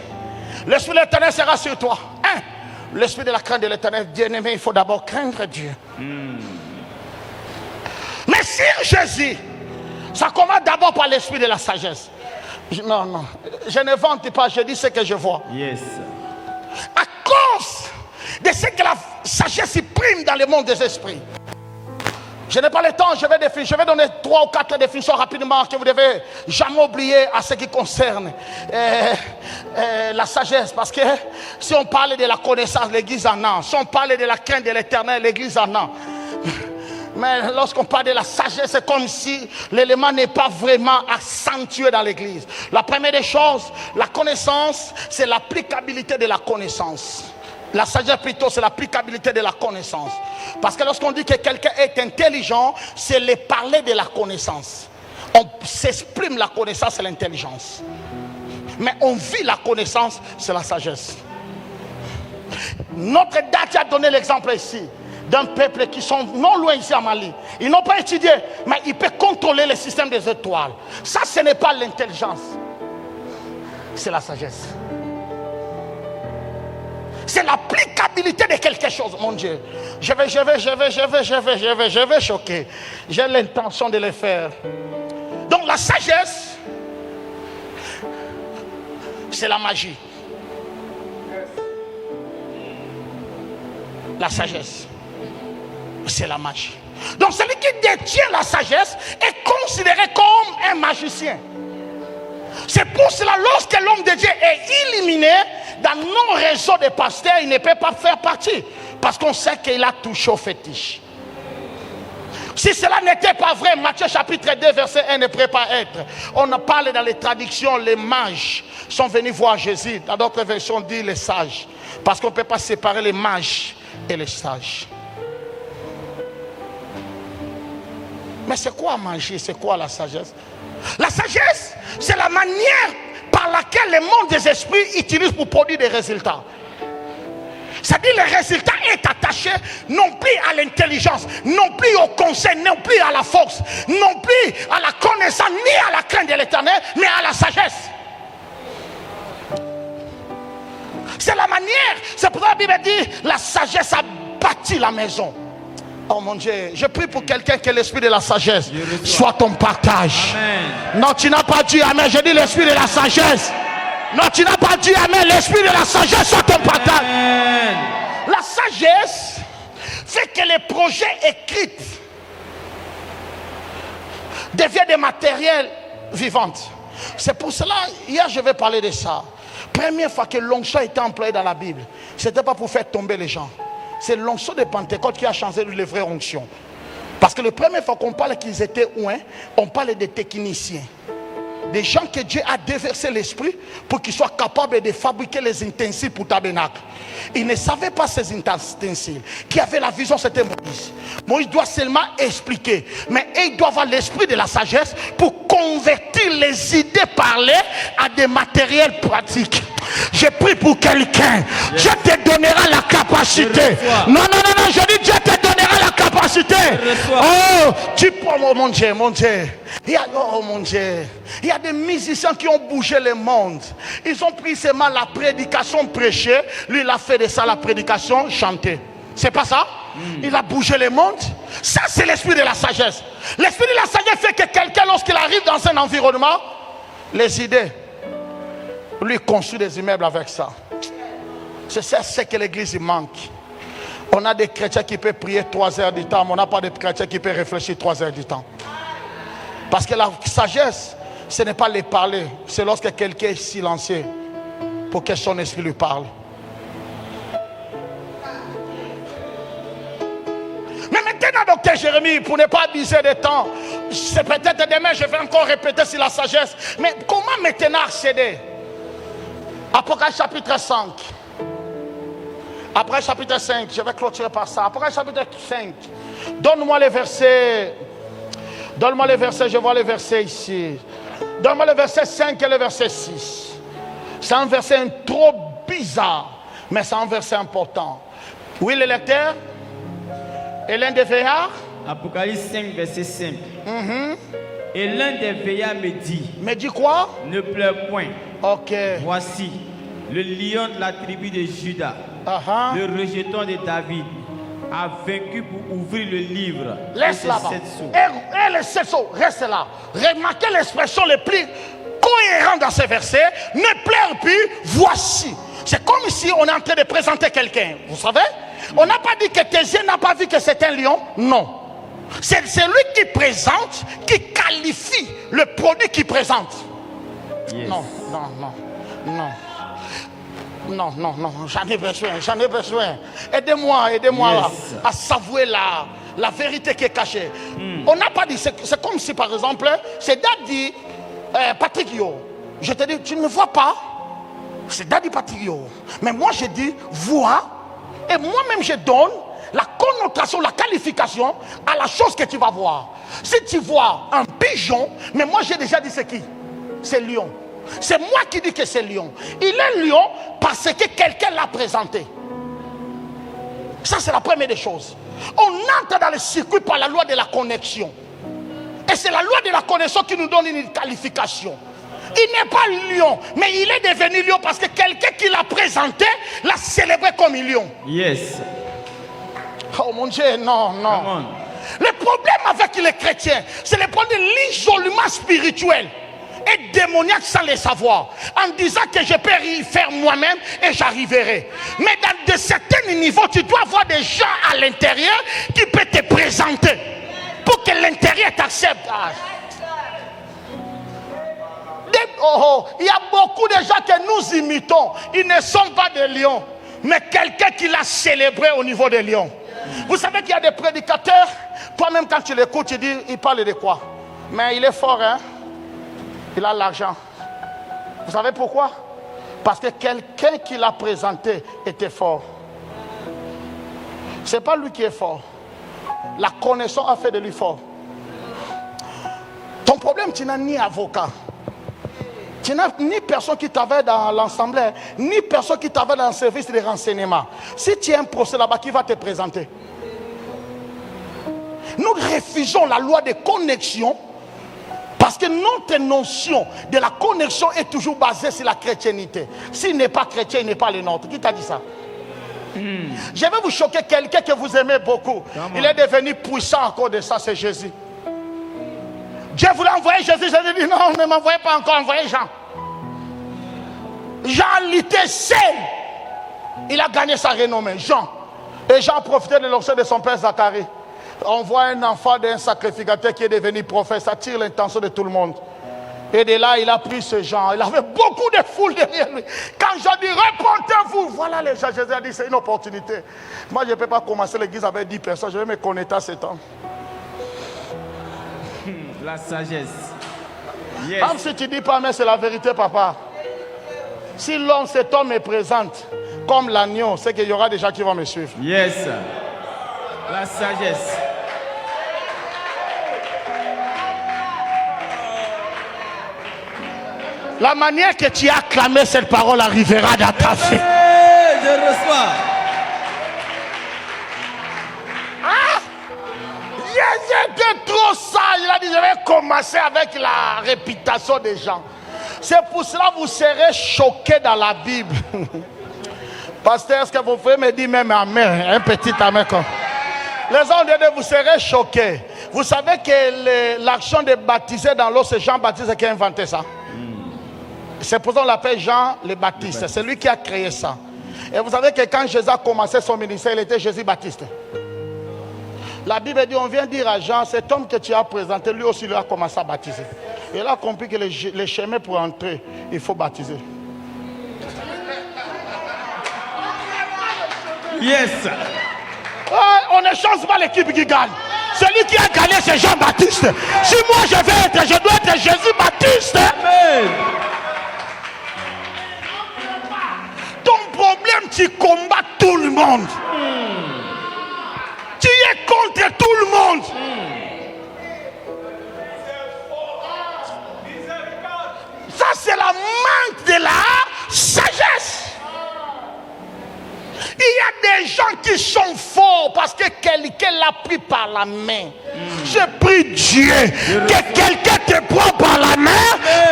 Speaker 3: L'Esprit de l'Éternel sera sur toi. Hein? L'Esprit de la crainte de l'Éternel, bien-aimé, il faut d'abord craindre Dieu. Mais sur Jésus, ça commence d'abord par l'Esprit de la sagesse. Non, non, je ne vante pas, je dis ce que je vois.
Speaker 2: Yes.
Speaker 3: À cause de ce que la sagesse prime dans le monde des esprits. Je n'ai pas le temps, je vais donner 3 ou 4 définitions rapidement que vous devez jamais oublier à ce qui concerne la sagesse. Parce que si on parle de la connaissance, l'église en a. Si on parle de la crainte de l'Éternel, l'église en a. Mais lorsqu'on parle de la sagesse, c'est comme si l'élément n'est pas vraiment accentué dans l'église. La première des choses, la connaissance, c'est l'applicabilité de la connaissance. La sagesse plutôt, c'est l'applicabilité de la connaissance. Parce que lorsqu'on dit que quelqu'un est intelligent, c'est le parler de la connaissance. On s'exprime la connaissance, c'est l'intelligence. Mais on vit la connaissance, c'est la sagesse. Notre date a donné l'exemple ici d'un peuple qui sont non loin ici à Mali. Ils n'ont pas étudié, mais ils peuvent contrôler le système des étoiles. Ça, ce n'est pas l'intelligence. C'est la sagesse. C'est l'applicabilité de quelque chose, mon Dieu. Je vais choquer. J'ai l'intention de le faire. Donc la sagesse, c'est la magie. La sagesse, c'est la magie. Donc celui qui détient la sagesse est considéré comme un magicien. C'est pour cela, lorsque l'homme de Dieu est éliminé dans nos réseaux de pasteurs, il ne peut pas faire partie. Parce qu'on sait qu'il a touché au fétiche. Si cela n'était pas vrai, Matthieu chapitre 2, verset 1 ne pourrait pas être. On en parle dans les traductions, les mages sont venus voir Jésus. Dans d'autres versions, on dit les sages. Parce qu'on ne peut pas séparer les mages et les sages. Mais c'est quoi magie? C'est quoi la sagesse? La sagesse, c'est la manière par laquelle le monde des esprits utilise pour produire des résultats. C'est-à-dire le résultat est attaché non plus à l'intelligence, non plus au conseil, non plus à la force, non plus à la connaissance, ni à la crainte de l'Éternel, mais à la sagesse. C'est la manière, c'est pour ça que la Bible dit, la sagesse a bâti la maison. Oh mon Dieu, je prie pour quelqu'un que l'esprit de la sagesse soit ton partage. Amen. Non, tu n'as pas dit amen, je dis l'esprit de la sagesse. Non, tu n'as pas dit amen, l'esprit de la sagesse soit ton partage. Amen. La sagesse fait que les projets écrits deviennent des matériels vivants. C'est pour cela, hier je vais parler de ça. Première fois que l'onction a été employé dans la Bible, ce n'était pas pour faire tomber les gens. C'est l'onction de Pentecôte qui a changé les vraies onctions. Parce que la première fois qu'on parle qu'ils étaient ouins, on parle des techniciens. Des gens que Dieu a déversé l'esprit pour qu'ils soient capables de fabriquer les ustensiles pour tabernacle. Ils ne savaient pas ces ustensiles. Qui avait la vision, c'était Moïse. Moïse doit seulement expliquer. Mais il doit avoir l'esprit de la sagesse pour convertir les idées parlées à des matériels pratiques. Je prie pour quelqu'un. Dieu te donnera la capacité. Non, je dis Dieu te donnera la capacité. Oh, tu prends, oh mon Dieu, mon Dieu. Oh mon Dieu. Il y a des musiciens qui ont bougé le monde. Ils ont pris seulement la prédication prêchée. Lui, il a fait de ça la prédication chantée. C'est pas ça? Il a bougé le monde. Ça, c'est l'esprit de la sagesse. L'esprit de la sagesse fait que quelqu'un, lorsqu'il arrive dans un environnement, les idées, lui construit des immeubles avec ça. C'est ça ce que l'église manque. On a des chrétiens qui peuvent prier 3 heures du temps, mais on n'a pas de chrétiens qui peuvent réfléchir 3 heures du temps. Parce que la sagesse, ce n'est pas les parler, c'est lorsque quelqu'un est silencieux pour que son esprit lui parle. Mais maintenant, docteur Jérémie, pour ne pas abuser de temps, c'est peut-être demain, je vais encore répéter sur la sagesse. Mais comment maintenant accéder? Apocalypse chapitre 5. Après chapitre 5, je vais clôturer par ça. Après chapitre 5, donne-moi les versets. Donne-moi les versets, je vois les versets ici. Donne-moi le verset 5 et le verset 6. C'est un verset trop bizarre, mais c'est un verset important. Oui, le lecteur? Et l'un des veillards?
Speaker 2: Apocalypse 5, verset 5. Et l'un des veillards me dit.
Speaker 3: Me dit quoi?
Speaker 2: Ne pleure point.
Speaker 3: Ok.
Speaker 2: Voici le lion de la tribu de Juda, le rejeton de David, a vaincu pour ouvrir le livre.
Speaker 3: Laisse là-bas. Et les 7 sceaux, reste là. Remarquez l'expression le plus cohérente dans ce verset. Ne pleure plus, voici. C'est comme si on est en train de présenter quelqu'un. Vous savez? On n'a pas dit que tes yeux n'ont pas vu que c'est un lion. Non. C'est celui qui présente, qui qualifie le produit qu'il présente.
Speaker 2: Yes.
Speaker 3: Non, non, non, non. Non, non, non, j'en ai besoin. Aidez-moi
Speaker 2: Yes.
Speaker 3: à savouer la vérité qui est cachée. On n'a pas dit, c'est comme si par exemple, c'est Daddy Patrick Yo. Je te dis, tu ne vois pas, c'est Daddy Patrick Yo. Mais moi je dis, vois, et moi-même je donne la connotation, la qualification à la chose que tu vas voir. Si tu vois un pigeon, mais moi j'ai déjà dit c'est qui? C'est lion. C'est moi qui dis que c'est lion. Il est lion parce que quelqu'un l'a présenté. Ça c'est la première des choses. On entre dans le circuit par la loi de la connexion. Et c'est la loi de la connexion qui nous donne une qualification. Il n'est pas lion, mais il est devenu lion parce que quelqu'un qui l'a présenté l'a célébré comme un lion.
Speaker 2: Yes.
Speaker 3: Oh mon Dieu, non, non. Le problème avec les chrétiens, c'est le problème de l'isolement spirituel et démoniaque sans le savoir, en disant que je peux y faire moi-même et j'arriverai. Mais dans de certains niveaux, tu dois avoir des gens à l'intérieur qui peuvent te présenter pour que l'intérieur t'accepte. Il y a beaucoup de gens que nous imitons. Ils ne sont pas des lions, mais quelqu'un qui l'a célébré au niveau des lions. Vous savez qu'il y a des prédicateurs, toi-même quand tu l'écoutes, tu dis, il parle de quoi? Mais il est fort, hein? Il a l'argent. Vous savez pourquoi? Parce que quelqu'un qui l'a présenté était fort. Ce n'est pas lui qui est fort. La connaissance a fait de lui fort. Ton problème, tu n'as ni avocat. Tu n'as ni personne qui travaille dans l'assemblée, ni personne qui travaille dans le service de renseignement. Si tu as un procès là-bas, qui va te présenter? Nous refusons la loi de connexion parce que notre notion de la connexion est toujours basée sur la chrétienté. S'il n'est pas chrétien, il n'est pas le nôtre. Qui t'a dit ça? Je vais vous choquer, quelqu'un que vous aimez beaucoup. Il est devenu puissant à cause de ça, c'est Jésus. Dieu voulait envoyer Jésus, Jésus dit non, ne m'envoyez pas encore, envoyez Jean. Jean l'était seul. Il a gagné sa renommée, Jean. Et Jean a profité de l'onction de son père Zacharie. On voit un enfant d'un sacrificateur qui est devenu prophète, ça tire l'intention de tout le monde. Et de là, il a pris ce Jean. Il avait beaucoup de foules derrière lui. Quand Jean dit, répondez-vous, voilà les gens. Jésus a dit, c'est une opportunité. Moi, je ne peux pas commencer l'église avec 10 personnes. Je vais me connecter à cet homme.
Speaker 2: La sagesse. Yes.
Speaker 3: Même si tu dis pas, mais c'est la vérité, papa. Si l'homme, cet homme me présente comme l'agneau, c'est qu'il y aura des gens qui vont me suivre.
Speaker 2: Yes. La sagesse.
Speaker 3: La manière que tu as acclamé cette parole arrivera dans ta vie.
Speaker 2: Je reçois.
Speaker 3: J'étais trop sage. Il a dit, je vais commencer avec la réputation des gens. C'est pour cela que vous serez choqués dans la Bible. Pasteur, est-ce que vous pouvez me dire même amen? Un petit amen comme. Les gens de vous serez choqués. Vous savez que l'action de baptiser dans l'eau, c'est Jean-Baptiste qui a inventé ça. C'est pour ça qu'on l'appelle Jean le Baptiste. C'est lui qui a créé ça. Et vous savez que quand Jésus a commencé son ministère, il était Jésus-Baptiste. La Bible dit, on vient dire à Jean, cet homme que tu as présenté, lui aussi, il a commencé à baptiser. Il a compris que les chemins pour entrer, il faut baptiser.
Speaker 2: Yes.
Speaker 3: On ne change pas l'équipe qui gagne. Celui qui a gagné, c'est Jean-Baptiste. Si moi je dois être Jésus-Baptiste.
Speaker 2: Amen.
Speaker 3: Ton problème, tu combats tout le monde. Tu es contre tout le monde. Ça, c'est la manque de la sagesse. Il y a des gens qui sont forts parce que quelqu'un l'a pris par la main. Je prie Dieu que quelqu'un te prend par la main,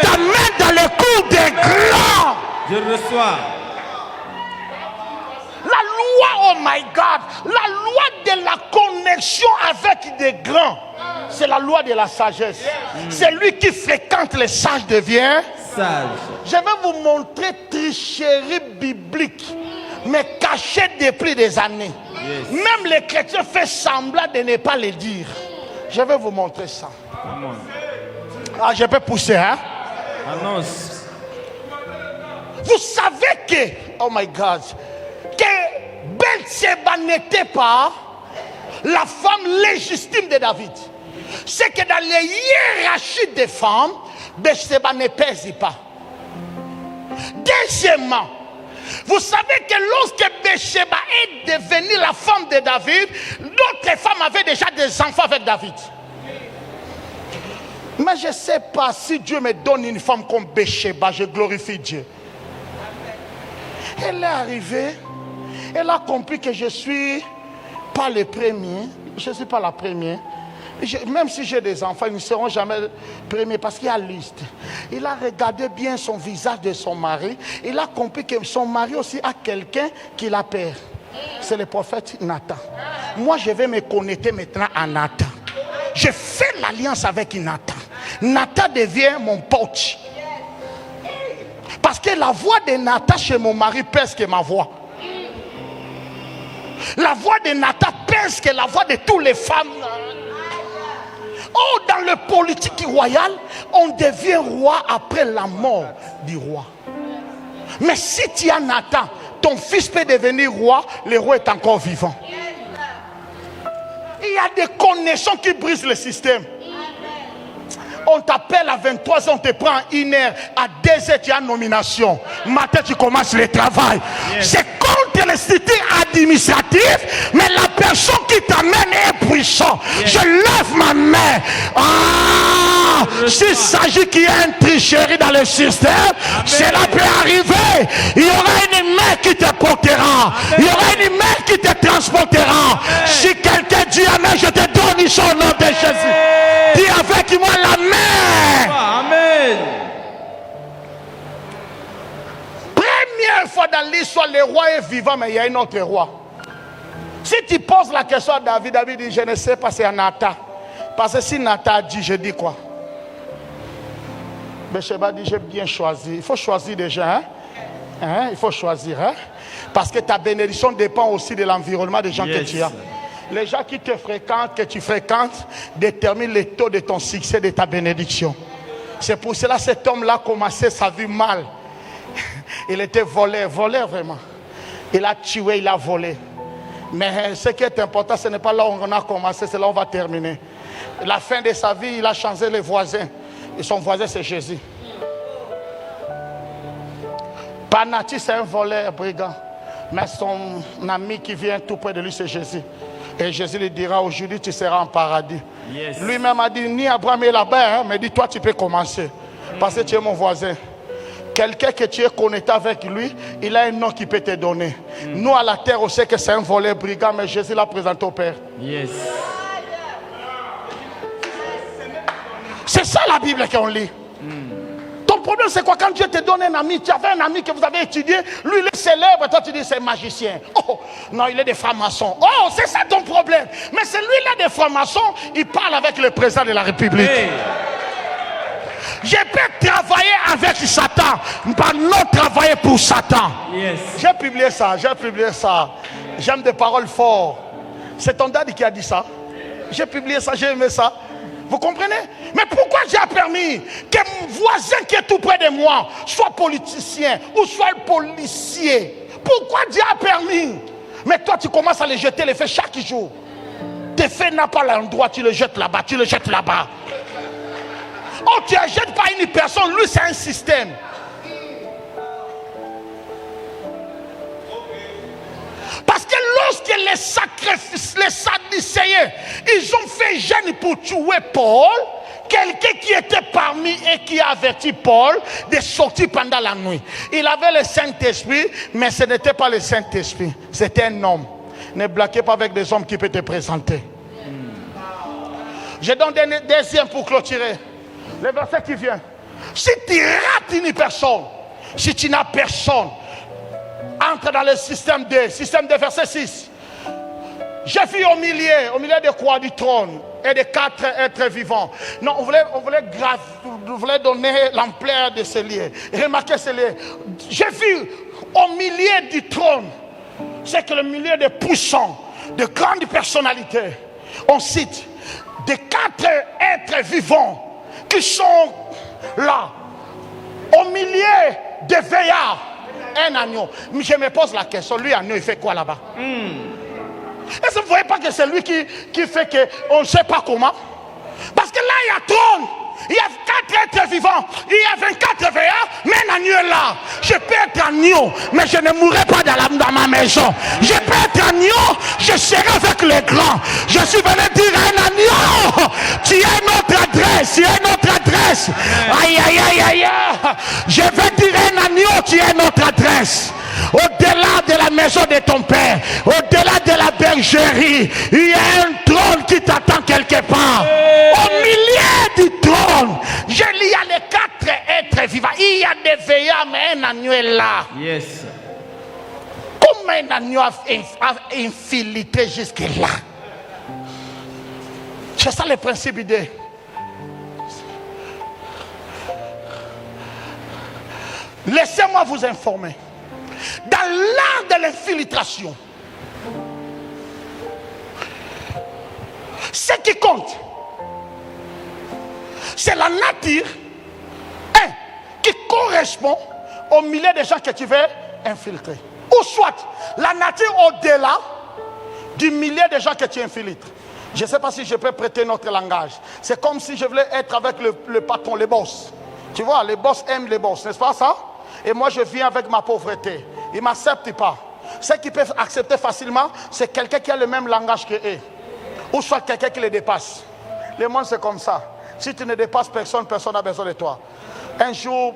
Speaker 3: t'amène dans le cours des grands.
Speaker 2: Je reçois.
Speaker 3: La loi, oh my God, la loi de la connexion avec des grands, c'est la loi de la sagesse. C'est lui qui fréquente les sages devient
Speaker 2: Sage.
Speaker 3: Je vais vous montrer tricherie biblique, mais cachée depuis des années.
Speaker 2: Yes.
Speaker 3: Même les chrétiens font semblant de ne pas le dire. Je vais vous montrer ça.
Speaker 2: Come on.
Speaker 3: Ah, je peux pousser, hein?
Speaker 2: Annonce.
Speaker 3: Vous savez que, oh my God, que Bathsheba n'était pas la femme légitime de David. C'est que dans les hiérarchies des femmes, Bathsheba ne pèse pas. Deuxièmement, vous savez que lorsque Bathsheba est devenue la femme de David, d'autres femmes avaient déjà des enfants avec David. Mais je ne sais pas si Dieu me donne une femme comme Bathsheba, je glorifie Dieu. Elle est arrivée, elle a compris que je ne suis pas le premier, je ne suis pas la première. Même si j'ai des enfants, ils ne seront jamais premiers parce qu'il y a liste. Il a regardé bien son visage de son mari. Il a compris que son mari aussi a quelqu'un qui l'a peur. C'est le prophète Nathan. Moi, je vais me connecter maintenant à Nathan. Je fais l'alliance avec Nathan. Nathan devient mon pote. Parce que la voix de Nathan chez mon mari pèse que ma voix. La voix de Nathan pèse que la voix de toutes les femmes. Oh, dans le politique royal, on devient roi après la mort du roi. Mais si tu as Nathan, ton fils peut devenir roi, le roi est encore vivant. Il y a des connexions qui brisent le système. On t'appelle à 23 ans, on te prend 1 heure, à 2 heures tu as nomination. Matin tu commences le travail. Yes. C'est contre le système administratif, mais la personne qui t'amène est puissante. Yes. Je lève ma main. Ah, s'il s'agit qu'il y ait une tricherie dans le système, amen, cela peut arriver. Il y aura une main qui te portera. Amen. Il y aura une main qui te transportera. Amen. Si quelqu'un dit amen, je te donne ici au nom de Jésus. Dis avec moi la main.
Speaker 2: Amen.
Speaker 3: Première fois dans l'histoire, le roi est vivant, mais il y a un autre roi. Si tu poses la question à David, David dit, je ne sais pas, c'est à Nathan. Parce que si Nathan a dit, je dis quoi? Bathsheba dit, j'ai bien choisi. Il faut choisir déjà, hein? Il faut choisir, hein? Parce que ta bénédiction dépend aussi de l'environnement des gens, yes, que tu as. Les gens qui te fréquentent, que tu fréquentes, déterminent le taux de ton succès, de ta bénédiction. C'est pour cela que cet homme-là a commencé sa vie mal. Il était voleur vraiment. Il a tué, il a volé. Mais ce qui est important, ce n'est pas là où on a commencé, c'est là où on va terminer. La fin de sa vie, il a changé les voisins. Et son voisin, c'est Jésus. Panati, c'est un voleur, brigand. Mais son ami qui vient tout près de lui, c'est Jésus. Et Jésus lui dira, aujourd'hui tu seras en paradis. Yes. Lui-même a dit, ni Abraham est là-bas, hein, mais dis toi tu peux commencer. Parce que tu es mon voisin. Quelqu'un que tu es connecté avec lui, il a un nom qu'il peut te donner. Nous à la terre, on sait que c'est un voleur brigand, mais Jésus l'a présenté au Père. Yes. C'est ça la Bible qu'on lit. Ton problème c'est quoi? Quand Dieu te donne un ami, tu avais un ami que vous avez étudié, lui il est célèbre, toi tu dis c'est magicien. Oh non, il est des francs-maçons. Oh, c'est ça ton problème. Mais celui-là des francs-maçons, il parle avec le président de la République. Hey. Je peux travailler avec Satan, mais non travailler pour Satan. Yes. J'ai publié ça. J'aime des paroles fortes. C'est ton daddy qui a dit ça. J'ai publié ça, j'ai aimé ça. Vous comprenez? Mais pourquoi Dieu a permis que mon voisin qui est tout près de moi soit politicien ou soit policier? Pourquoi Dieu a permis? Mais toi, tu commences à les jeter les faits chaque jour. Tes faits n'ont pas l'endroit, tu le jettes là-bas, tu le jettes là-bas. Oh, tu ne jettes pas une personne, lui c'est un système. Parce que lorsque les sacrifices, les Sadducéens, ils ont fait jeûne pour tuer Paul, quelqu'un qui était parmi eux qui a averti Paul de sortir pendant la nuit. Il avait le Saint-Esprit, mais ce n'était pas le Saint-Esprit, c'était un homme. Ne blaguez pas avec des hommes qui peuvent te présenter. Je donne des deuxième pour clôturer. Le verset qui vient. Si tu rates une personne, si tu n'as personne, entre dans le système 2, verset 6. J'ai vu au milieu de quoi du trône et de 4 êtres vivants. Non, on voulait donner l'ampleur de ce lieu. Remarquez ce lieu. J'ai vu au milieu du trône, c'est que le milieu des puissants, de grandes personnalités, on cite des 4 êtres vivants qui sont là, au milieu des veillards. Un agneau. Je me pose la question, lui agneau il fait quoi là-bas? Est-ce que vous ne voyez pas que c'est lui qui fait qu'on ne sait pas comment? Parce que là il y a trône, il y a 4 êtres vivants, il y a 24 veillards, mais un agneau est là. Je peux être agneau, mais je ne mourrai pas dans ma maison. Je peux être agneau, je serai avec les grands. Je suis venu dire à un agneau, tu as notre adresse, tu as notre adresse. Aïe, aïe, aïe, aïe. Je vais dire à un agneau, tu as notre adresse. Au-delà de la maison de ton père, au-delà de la bergerie, il y a un trône qui t'attend quelque part. Au milieu du trône, il y a les 4 êtres vivants. Il y a des veillards, mais un agneau est là.
Speaker 2: Yes.
Speaker 3: Comment un agneau a infiltré jusque-là? C'est ça le principe d'idée. Laissez-moi vous informer. Dans l'art de l'infiltration, ce qui compte, c'est la nature qui correspond au milieu des gens que tu veux infiltrer. Ou soit la nature au-delà du milieu des gens que tu infiltres. Je ne sais pas si je peux prêter notre langage. C'est comme si je voulais être avec le patron, les boss. Tu vois, les boss aiment les boss, n'est-ce pas ça? Et moi je viens avec ma pauvreté. Ils ne m'acceptent pas. Ceux qui peuvent accepter facilement, c'est quelqu'un qui a le même langage que eux. Ou soit quelqu'un qui les dépasse. Le monde c'est comme ça. Si tu ne dépasses personne, personne n'a besoin de toi. Un jour,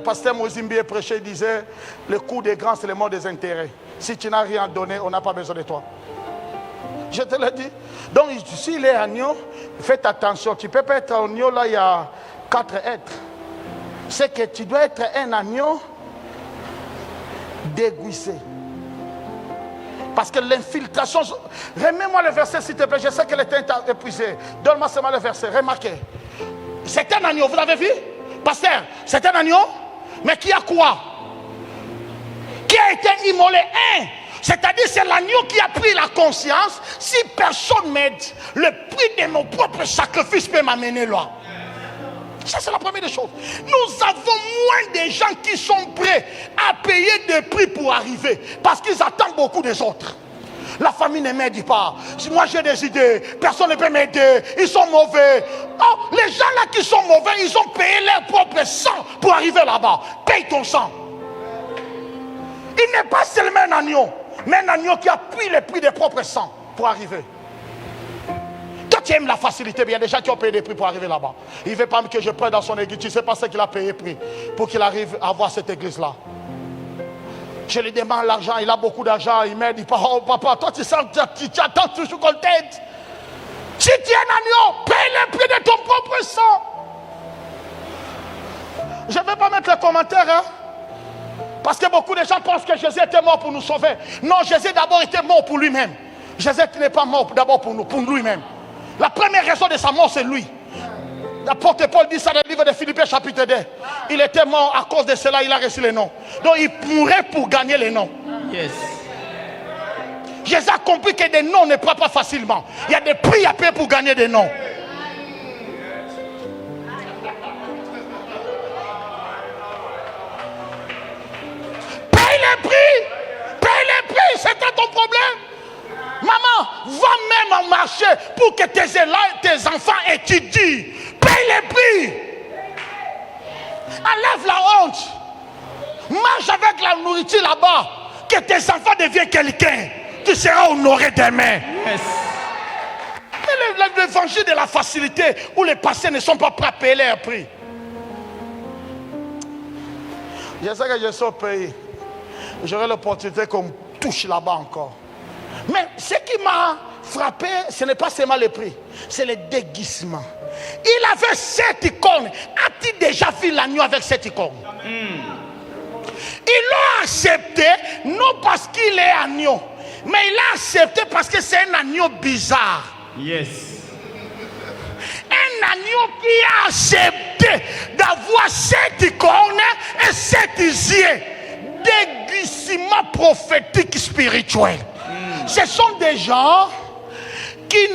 Speaker 3: pasteur Mozimbi prêchait, il disait, le coût des grands c'est le mot des intérêts. Si tu n'as rien donné, on n'a pas besoin de toi. Je te l'ai dit. Donc s'il est agneau, faites attention. Tu ne peux pas être agneau, là il y a 4 êtres. C'est que tu dois être un agneau déguisé. Parce que l'infiltration... Remets-moi le verset s'il te plaît. Je sais que le temps est épuisé. Donne-moi seulement le verset. Remarquez. C'est un agneau, vous l'avez vu? Pasteur, c'est un agneau. Mais qui a quoi? Qui a été immolé? C'est-à-dire c'est l'agneau qui a pris la conscience. Si personne m'aide, le prix de mon propre sacrifice peut m'amener là. Ça c'est la première des choses. Nous avons moins de gens qui sont prêts à payer des prix pour arriver. Parce qu'ils attendent beaucoup des autres. La famille ne m'aide pas. Moi j'ai des idées. Personne ne peut m'aider. Ils sont mauvais. Oh, les gens là qui sont mauvais, ils ont payé leur propre sang pour arriver là-bas. Paye ton sang. Il n'est pas seulement un agneau, mais un agneau qui a pris le prix des propres sang pour arriver. Toi tu aimes la facilité, mais il y a des gens qui ont payé des prix pour arriver là-bas. Il ne veut pas que je prenne dans son église. Tu ne sais pas ce qu'il a payé prix pour qu'il arrive à voir cette église-là. Je lui demande l'argent, il a beaucoup d'argent, il m'aide, il dit, oh papa, toi tu attends toujours qu'on t'aide. Si tu es un agneau, paye le prix de ton propre sang. Je ne vais pas mettre les commentaires, hein. Parce que beaucoup de gens pensent que Jésus était mort pour nous sauver. Non, Jésus d'abord était mort pour lui-même. Jésus n'est pas mort d'abord pour nous, pour lui-même. La première raison de sa mort, c'est lui. L'apôtre Paul dit ça dans le livre de Philippiens chapitre 2. Il était mort à cause de cela, il a reçu les noms. Donc il mourrait pour gagner les noms.
Speaker 2: Yes.
Speaker 3: Jésus a compris que des noms ne prend pas facilement. Il y a des prix à payer pour gagner des noms. pour que tes enfants étudient. Paye les prix. Enlève la honte. Mange avec la nourriture là-bas. Que tes enfants deviennent quelqu'un. Tu seras honoré demain.
Speaker 2: Yes.
Speaker 3: L'évangile de la facilité où les pasteurs ne sont pas prêts à payer leur prix. Je sais que je suis au pays. J'aurai l'opportunité qu'on me touche là-bas encore. Mais ce qui m'a frappé, ce n'est pas seulement le prix, c'est le déguisement. Il avait 7 icônes. As-tu déjà vu l'agneau avec 7 icônes? Ils l'ont accepté, non parce qu'il est agneau, mais il l'a accepté parce que c'est un agneau bizarre.
Speaker 2: Yes.
Speaker 3: Un agneau qui a accepté d'avoir 7 icônes et 7 yeux. Déguisement prophétique spirituel. Ce sont des gens qui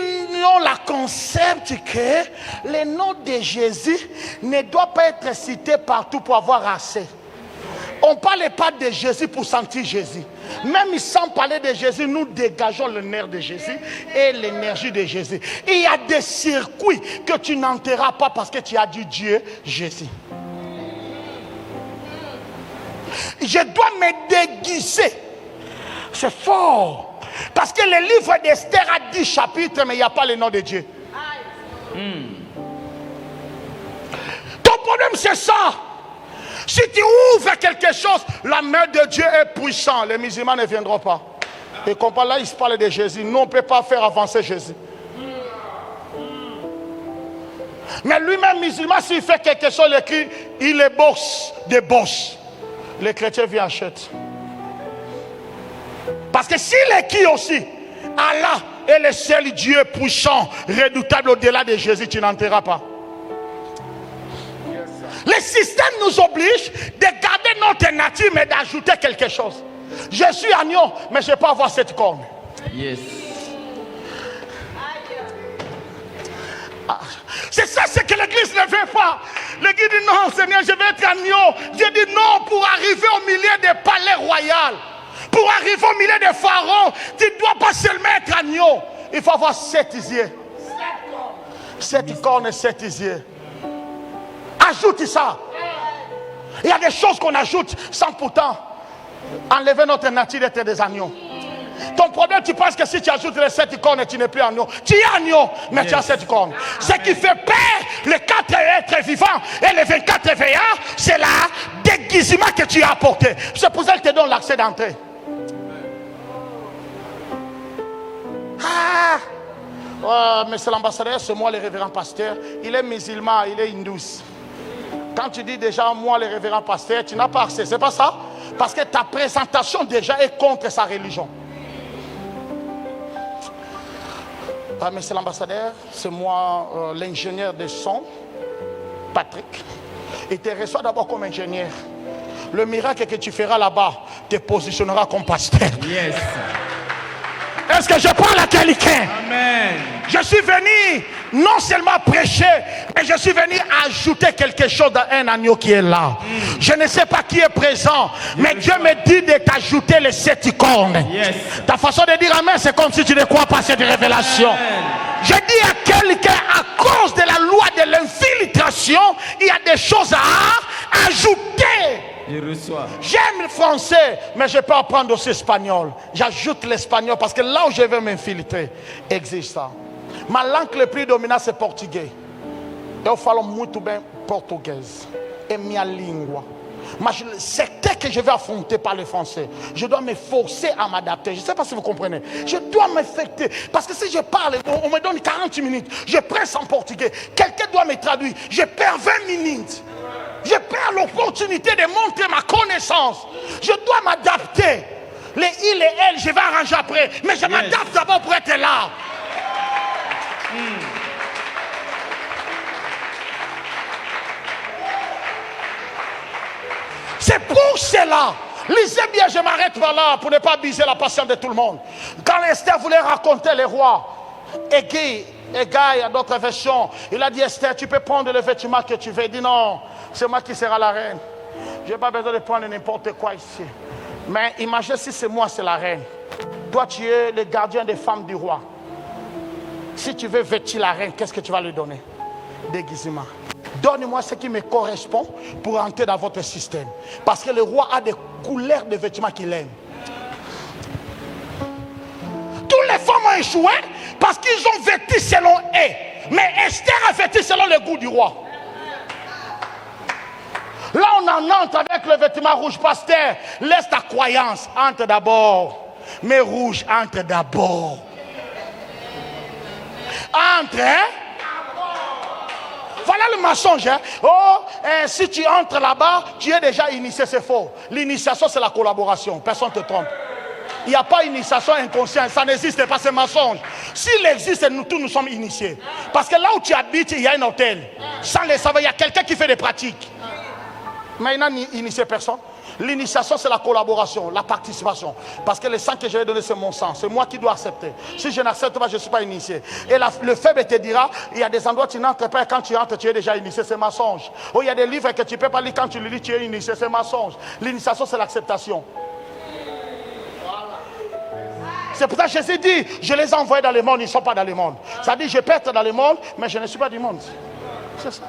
Speaker 3: ont le concept que le nom de Jésus ne doit pas être cité partout pour avoir assez. On ne parle pas de Jésus pour sentir Jésus. Même sans parler de Jésus, nous dégageons le nerf de Jésus et l'énergie de Jésus. Il y a des circuits que tu n'enterras pas parce que tu as dit Dieu, Jésus. Je dois me déguiser. C'est fort. Parce que le livre d'Esther a 10 chapitres, mais il n'y a pas le nom de Dieu. Ton problème, c'est ça. Si tu ouvres quelque chose, la main de Dieu est puissante. Les musulmans ne viendront pas. Et comme là, ils se parlent de Jésus. Nous, on ne peut pas faire avancer Jésus. Mais lui-même, musulman, s'il fait quelque chose, il écrit, il est boss des boss. Les chrétiens viennent acheter. Parce que s'il est qui aussi, Allah est le seul Dieu puissant, redoutable au-delà de Jésus, tu n'enterras pas. Le système nous oblige de garder notre nature, mais d'ajouter quelque chose. Je suis agneau, mais je ne peux pas avoir cette corne.
Speaker 2: Yes.
Speaker 3: C'est ça ce que l'église ne veut pas. L'église dit non, Seigneur, je vais être agneau. Je dis non, pour arriver au milieu des palais royaux, pour arriver au milieu des pharaons, tu ne dois pas seulement être agneau. Il faut avoir 7 yeux. 7 cornes et 7 yeux. Ajoute ça. Il y a des choses qu'on ajoute sans pourtant enlever notre nature d'être des agneaux. Ton problème, tu penses que si tu ajoutes les 7 cornes, tu n'es plus agneau. Tu es agneau, mais tu as 7 cornes. Ce qui fait peur, les 4 êtres vivants et les 24 veillards, c'est le déguisement que tu as apporté. C'est pour ça qu'il te donne l'accès d'entrée. Monsieur l'ambassadeur, c'est moi le révérend pasteur. Il est musulman, il est hindou. Quand tu dis déjà moi le révérend pasteur, tu n'as pas accès, c'est pas ça? Parce que ta présentation déjà est contre sa religion. Monsieur l'ambassadeur, c'est moi l'ingénieur de son, Patrick. Il te reçoit d'abord comme ingénieur. Le miracle que tu feras là-bas te positionnera comme pasteur. Yes. Est-ce que je parle à quelqu'un? Amen. Je suis venu non seulement prêcher, mais je suis venu ajouter quelque chose dans un agneau qui est là. Je ne sais pas qui est présent, mais Dieu me dit de t'ajouter les 7 cornes. Yes. Ta façon de dire amen, c'est comme si tu ne crois pas cette révélation. Amen. Je dis à quelqu'un, à cause de la loi de l'infiltration, il y a des choses à ajouter. J'aime le français, mais je peux apprendre aussi l'espagnol. J'ajoute l'espagnol parce que là où je veux m'infiltrer, existe ça. Ma langue le plus dominante, c'est portugais. Eu falo muito bem português. É minha língua. Mais le secteur que je vais affronter par le français, je dois me forcer à m'adapter. Je ne sais pas si vous comprenez. Je dois m'affecter. Parce que si je parle, on me donne 40 minutes. Je presse en portugais. Quelqu'un doit me traduire. Je perds 20 minutes. Je perds l'opportunité de montrer ma connaissance. Je dois m'adapter. Les il et elle, je vais arranger après. Mais je m'adapte d'abord pour être là. C'est pour cela. Lisez bien, je m'arrête voilà pour ne pas abuser la patience de tout le monde. Quand Esther voulait raconter les rois, Égaï, il y a d'autres versions, il a dit Esther, tu peux prendre le vêtement que tu veux. Il dit non, c'est moi qui serai la reine. Je n'ai pas besoin de prendre n'importe quoi ici. Mais imagine si c'est moi, c'est la reine. Toi, tu es le gardien des femmes du roi. Si tu veux vêtir la reine, qu'est-ce que tu vas lui donner? Déguisement. Donnez-moi ce qui me correspond pour entrer dans votre système. Parce que le roi a des couleurs de vêtements qu'il aime. Toutes les femmes ont échoué parce qu'ils ont vêtu selon eux. Mais Esther a vêtu selon le goût du roi. Là, on en entre avec le vêtement rouge. Pasteur, laisse ta croyance. Entre d'abord. Mais rouge, entre d'abord. Entre, hein? Voilà le mensonge. Hein? Oh, si tu entres là-bas, tu es déjà initié, c'est faux. L'initiation, c'est la collaboration. Personne ne te trompe. Il n'y a pas d'initiation inconsciente. Ça n'existe pas, c'est mensonge. S'il existe, nous tous nous sommes initiés. Parce que là où tu habites, il y a un hôtel. Sans le savoir, il y a quelqu'un qui fait des pratiques. Mais il n'a initié personne. L'initiation, c'est la collaboration, la participation. Parce que le sang que je vais donner, c'est mon sang. C'est moi qui dois accepter. Si je n'accepte pas, je ne suis pas initié. Et le faible te dira, il y a des endroits où tu n'entres pas. Et quand tu entres, tu es déjà initié. C'est mensonge. Oh, il y a des livres que tu ne peux pas lire. Quand tu les lis, tu es initié. C'est mensonge. L'initiation, c'est l'acceptation. C'est pour ça que Jésus dit, je les ai envoyés dans le monde, ils ne sont pas dans le monde. Ça dit, je peux être dans le monde, mais je ne suis pas du monde. C'est ça.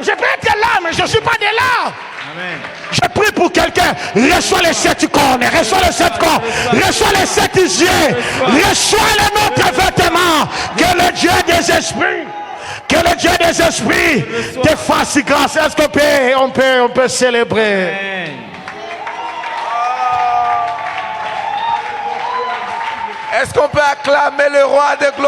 Speaker 3: Je peux être là, mais je ne suis pas de là.
Speaker 2: Amen.
Speaker 3: Je prie pour quelqu'un. Reçois les 7 cornes. Reçois les 7 cornes. Reçois les 7 yeux. Reçois les notre vêtements. Que le Dieu des esprits. Que le Dieu des esprits te fasse grâce. Est-ce qu'on peut célébrer?
Speaker 2: Amen.
Speaker 4: Est-ce qu'on peut acclamer le roi de gloire?